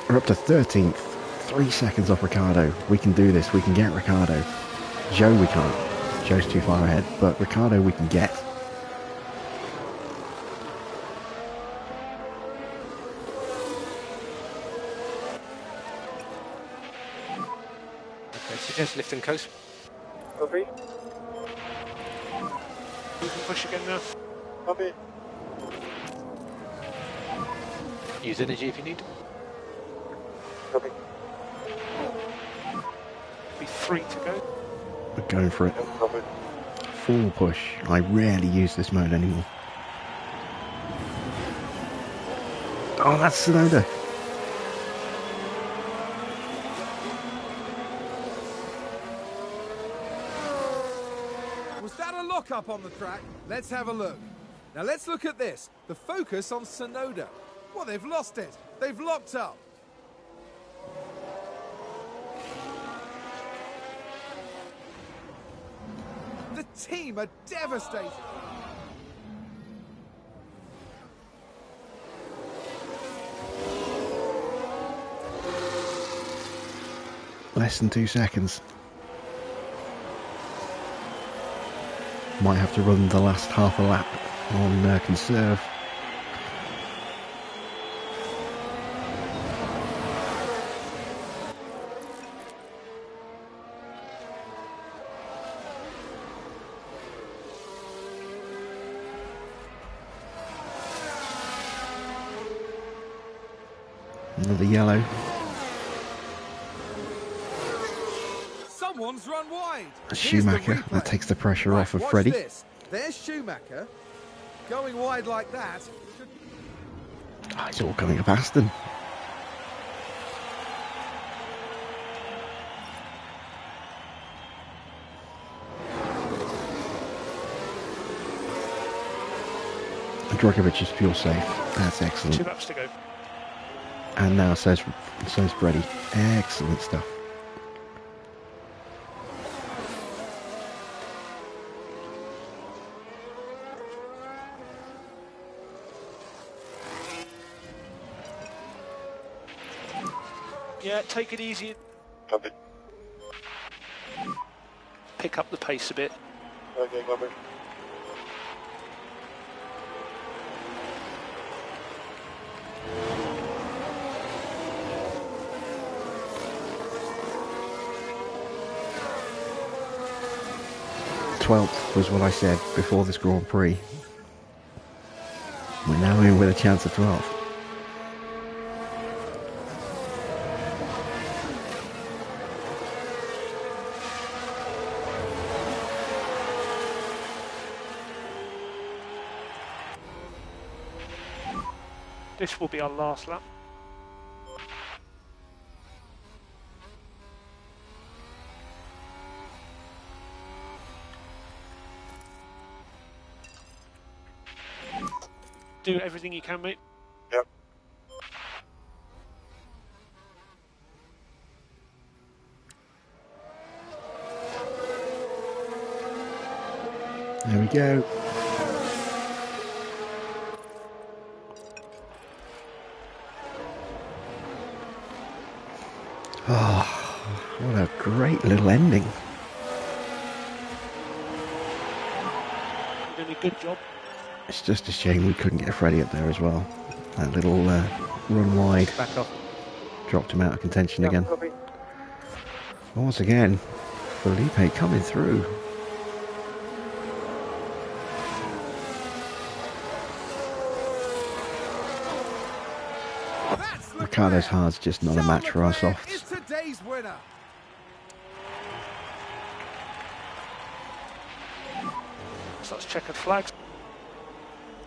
We're up to 13th. 3 seconds off Ricardo. We can do this. We can get Ricardo. Joe we can't. Joe's too far ahead. But Ricardo we can get.
Okay, suggest lift and coast.
Copy.
You can push again now.
Copy.
Use energy if you need.
Copy.
Be 3 to go.
We're going for it.
Yep, copy.
Full push. I rarely use this mode anymore. Oh, that's Tsunoda.
Was that a lock-up on the track? Let's have a look. Now let's look at this. The focus on Tsunoda. Well, they've lost it. They've locked up. The team are devastated.
Less than 2 seconds. Might have to run the last half a lap on conserve. Another yellow.
Someone's run wide.
Schumacher.
Here's the
That
replay.
takes the pressure
Right,
off of
watch
Freddie.
This. There's Schumacher going wide like that.
Oh, it's all coming up Aston. Drogovic is fuel safe. That's
2
excellent.
laps to go.
And now so's Freddie. Excellent stuff.
Yeah, take it easy.
Copy.
Pick up the pace a bit.
Okay, copy.
Twelfth was what I said before this Grand Prix. We're now in with a chance of 12th.
This will be our last lap. Do everything you can, mate.
Yep.
There we go. Oh, what a great little ending.
You're doing a good job.
It's just a shame we couldn't get Freddie up there as well. That little run wide
Back off.
dropped him out of contention
Yep,
again.
copy.
Once again, Felipe coming through.
That's
Ricardo's hard's just not a match for our
Leclerc
softs.
is today's winner.
Starts checkered flags.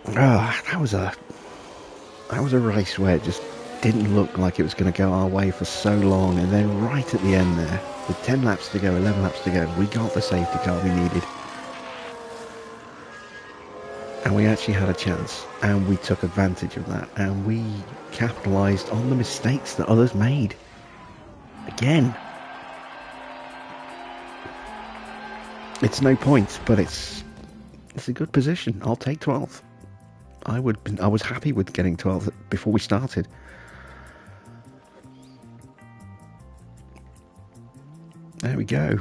That was a race where it just didn't look like it was going to go our way for so long, and then right at the end there, with 10 laps to go, 11 laps to go, we got the safety car we needed. And we actually had a chance, and we took advantage of that, and we capitalised on the mistakes that others made. Again. It's no points, but it's a good position. I'll take 12th. I was happy with getting 12th before we started. There we go.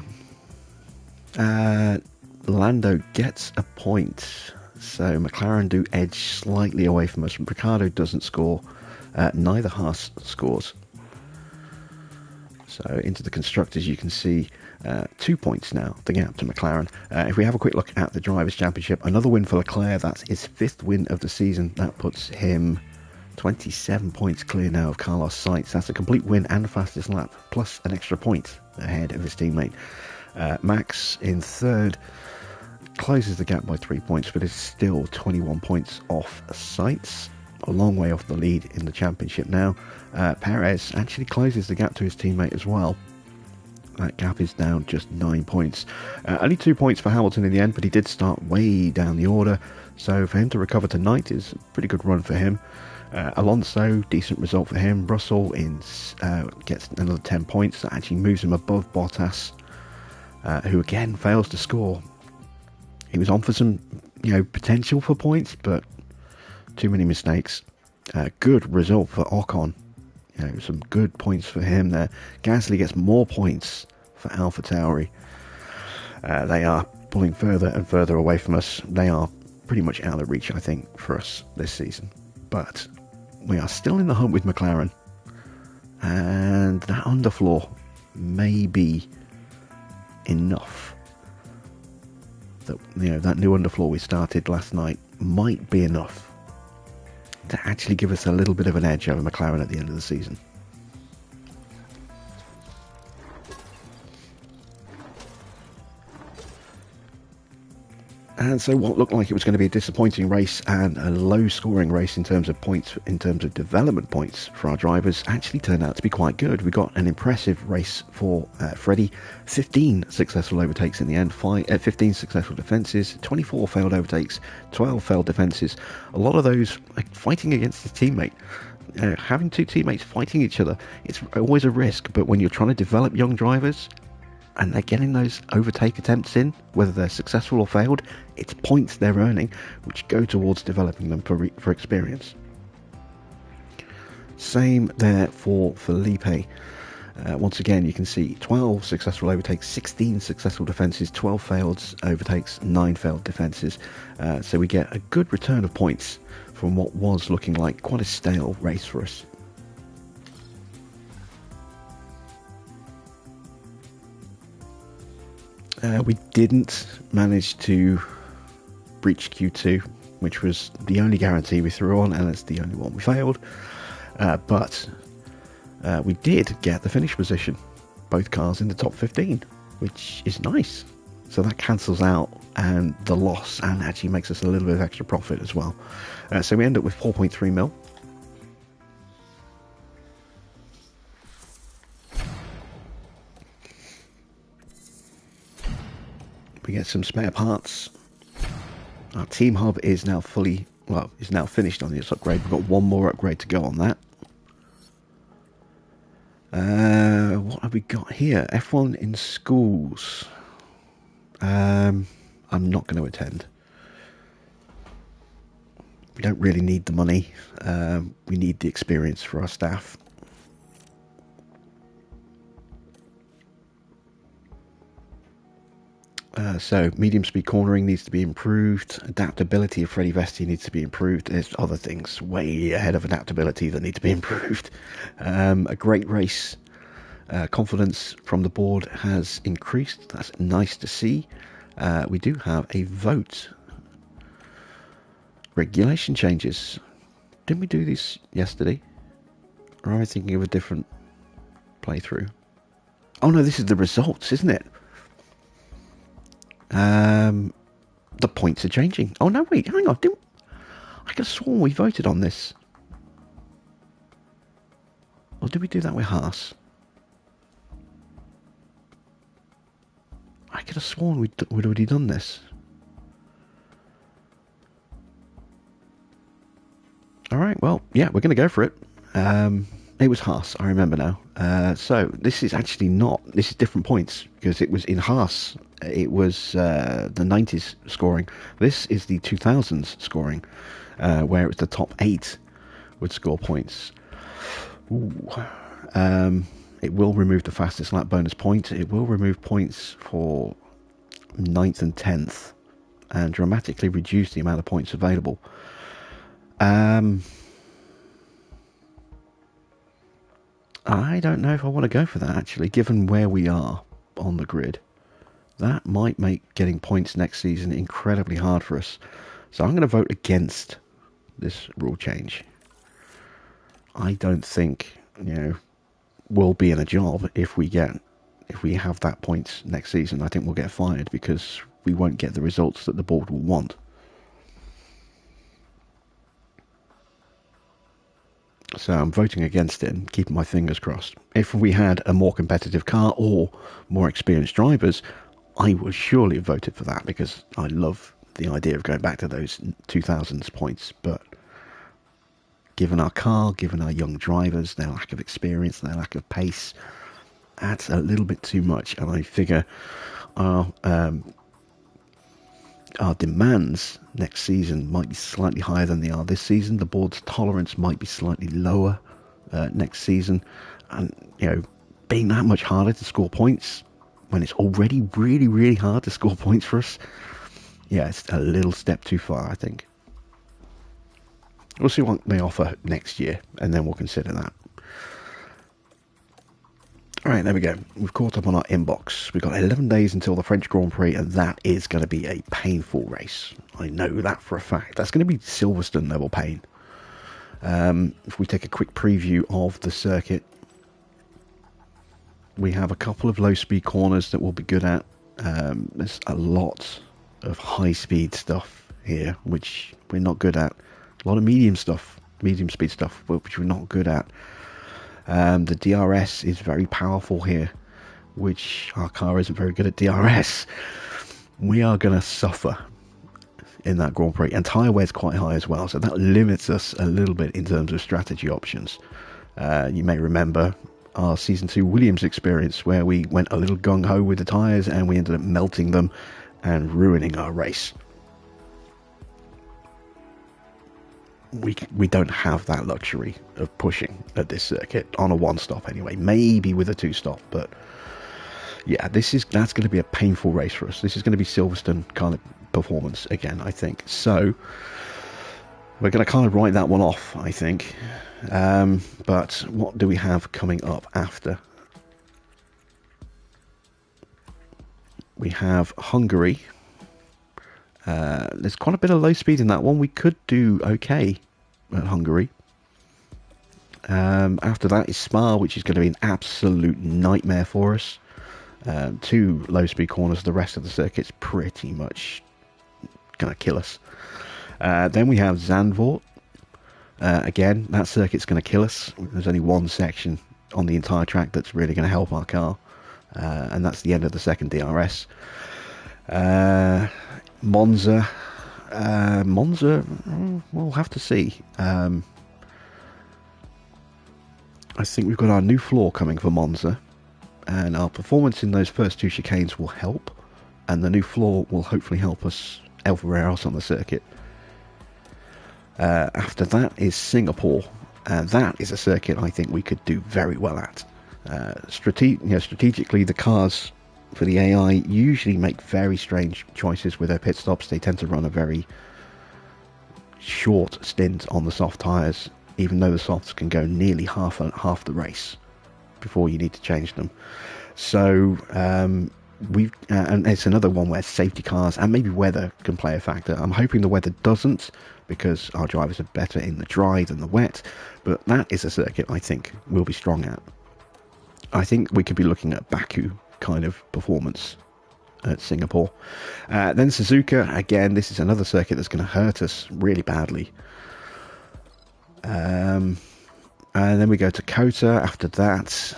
Lando gets a point. So McLaren do edge slightly away from us. Ricciardo doesn't score. Neither Haas scores. So into the constructors, you can see 2 points now, the gap to McLaren. If we have a quick look at the Drivers' Championship, another win for Leclerc. That's his 5th win of the season. That puts him 27 points clear now of Carlos Sainz. That's a complete win and fastest lap, plus an extra point ahead of his teammate. Max in 3rd closes the gap by 3 points, but is still 21 points off Sainz. A long way off the lead in the championship now. Perez actually closes the gap to his teammate as well. That gap is down just 9 points. Only 2 points for Hamilton in the end, but he did start way down the order. So for him to recover to 9th is a pretty good run for him. Alonso, decent result for him. Russell gets another 10 points. That actually moves him above Bottas, who again fails to score. He was on for some, potential for points, but too many mistakes. Good result for Ocon. Some good points for him there. Gasly gets more points for AlphaTauri. They are pulling further and further away from us. They are pretty much out of reach, I think, for us this season. But we are still in the hunt with McLaren. And that underfloor may be enough. That new underfloor we started last night might be enough to actually give us a little bit of an edge over McLaren at the end of the season. And so what looked like it was going to be a disappointing race and a low scoring race in terms of points, in terms of development points for our drivers, actually turned out to be quite good. We got an impressive race for Freddie. 15 successful overtakes in the end, 15 successful defences, 24 failed overtakes, 12 failed defences. A lot of those fighting against his teammate. Having two teammates fighting each other, it's always a risk, but when you're trying to develop young drivers, and they're getting those overtake attempts in, whether they're successful or failed, it's points they're earning, which go towards developing them for experience. Same there for Felipe. Once again, you can see 12 successful overtakes, 16 successful defences, 12 failed overtakes, 9 failed defences. So we get a good return of points from what was looking like quite a stale race for us. We didn't manage to breach Q2, which was the only guarantee we threw on, and it's the only one we failed. But we did get the finish position, both cars in the top 15, which is nice. So that cancels out and the loss, and actually makes us a little bit of extra profit as well. So we end up with 4.3 mil. We get some spare parts. Our team hub is now finished on this upgrade. We've got one more upgrade to go on that. What have we got here? F1 in schools. I'm not going to attend. We don't really need the money. We need the experience for our staff. So medium speed cornering needs to be improved. Adaptability of Freddie Vesti needs to be improved. There's other things way ahead of adaptability that need to be improved. A great race. Confidence from the board has increased. That's nice to see. We do have a vote. Regulation changes. Didn't we do this yesterday? Or am I thinking of a different playthrough? Oh no, this is the results, isn't it? The points are changing. Oh no, wait, hang on. I could have sworn we voted on this. Or did we do that with Haas? I could have sworn we'd already done this. Alright, well, yeah, we're going to go for it. It was Haas, I remember now. So, this is actually not... This is different points, because it was in Haas. It was the 90s scoring. This is the 2000s scoring, where it was the top 8 would score points. Ooh. It will remove the fastest lap bonus point. It will remove points for 9th and 10th, and dramatically reduce the amount of points available. I don't know if I want to go for that, actually, given where we are on the grid. That might make getting points next season incredibly hard for us. So I'm going to vote against this rule change. I don't think, we'll be in a job if we have that points next season. I think we'll get fired because we won't get the results that the board will want. So I'm voting against it and keeping my fingers crossed. If we had a more competitive car or more experienced drivers, I would surely have voted for that, because I love the idea of going back to those 2000s points. But given our car, given our young drivers, their lack of experience, their lack of pace, that's a little bit too much. And I figure our demands next season might be slightly higher than they are this season. The board's tolerance might be slightly lower next season. And, being that much harder to score points when it's already really, really hard to score points for us, yeah, it's a little step too far, I think. We'll see what they offer next year, and then we'll consider that. Alright, there we go. We've caught up on our inbox. We've got 11 days until the French Grand Prix, and that is going to be a painful race. I know that for a fact. That's going to be Silverstone level pain. If we take a quick preview of the circuit, we have a couple of low-speed corners that we'll be good at. There's a lot of high-speed stuff here, which we're not good at. A lot of medium-speed stuff, which we're not good at. The DRS is very powerful here, which our car isn't very good at DRS. We are going to suffer in that Grand Prix, and tyre wear is quite high as well, so that limits us a little bit in terms of strategy options. You may remember our Season 2 Williams experience, where we went a little gung-ho with the tyres and we ended up melting them and ruining our race. We don't have that luxury of pushing at this circuit on a one-stop anyway, maybe with a two-stop, but yeah, that's going to be a painful race for us. This is going to be Silverstone kind of performance again, I think. So we're going to kind of write that one off, I think. But what do we have coming up after? We have Hungary. There's quite a bit of low speed in that one. We could do okay at Hungary. After that is Spa, which is going to be an absolute nightmare for us. 2 low speed corners. The rest of the circuit's pretty much going to kill us. Then we have Zandvoort. Again, that circuit's going to kill us. There's only one section on the entire track that's really going to help our car, and that's the end of the second DRS. Monza, we'll have to see. I think we've got our new floor coming for Monza, and our performance in those first 2 chicanes will help, and the new floor will hopefully help us everywhere else on the circuit. After that is Singapore, and that is a circuit I think we could do very well at. Strategically, the cars for the AI usually make very strange choices with their pit stops. They tend to run a very short stint on the soft tyres, even though the softs can go nearly half the race before you need to change them. So and it's another one where safety cars and maybe weather can play a factor. I'm hoping the weather doesn't, because our drivers are better in the dry than the wet, but that is a circuit I think we'll be strong at. I think we could be looking at Baku kind of performance at Singapore. Then Suzuka, again, this is another circuit that's going to hurt us really badly. And then we go to Kota after that.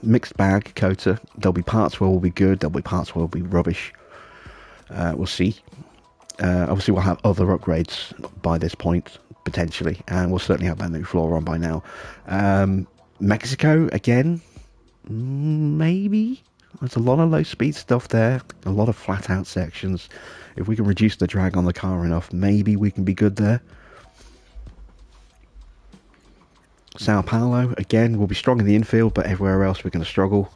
Mixed bag, Kota. There'll be parts where we'll be good, there'll be parts where we'll be rubbish. We'll see. Obviously, we'll have other upgrades by this point, potentially, and we'll certainly have that new floor on by now. Mexico, again, maybe. There's a lot of low-speed stuff there, a lot of flat-out sections. If we can reduce the drag on the car enough, maybe we can be good there. Sao Paulo, again, we'll be strong in the infield, but everywhere else we're going to struggle.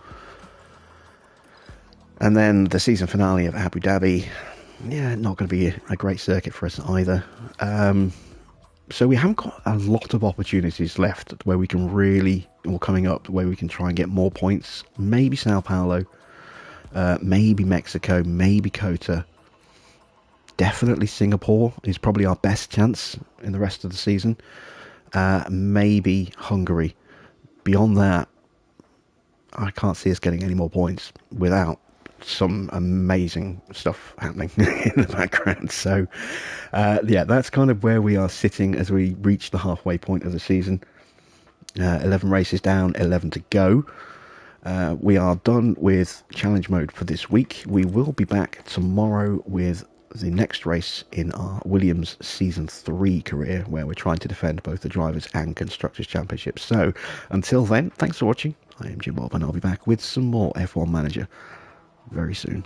And then the season finale of Abu Dhabi, yeah, not going to be a great circuit for us either. So we haven't got a lot of opportunities left where we can really, or coming up, where we can try and get more points. Maybe Sao Paulo, maybe Mexico, maybe Kota. Definitely Singapore is probably our best chance in the rest of the season. Maybe Hungary. Beyond that, I can't see us getting any more points without some amazing stuff happening in the background. So yeah, that's kind of where we are sitting as we reach the halfway point of the season. 11 races down, 11 to go. We are done with challenge mode for this week. We will be back tomorrow with the next race in our Williams Season 3 career, where we're trying to defend both the Drivers' and Constructors' Championships. So until then, thanks for watching. I am Jim Bob, and I'll be back with some more F1 Manager very soon.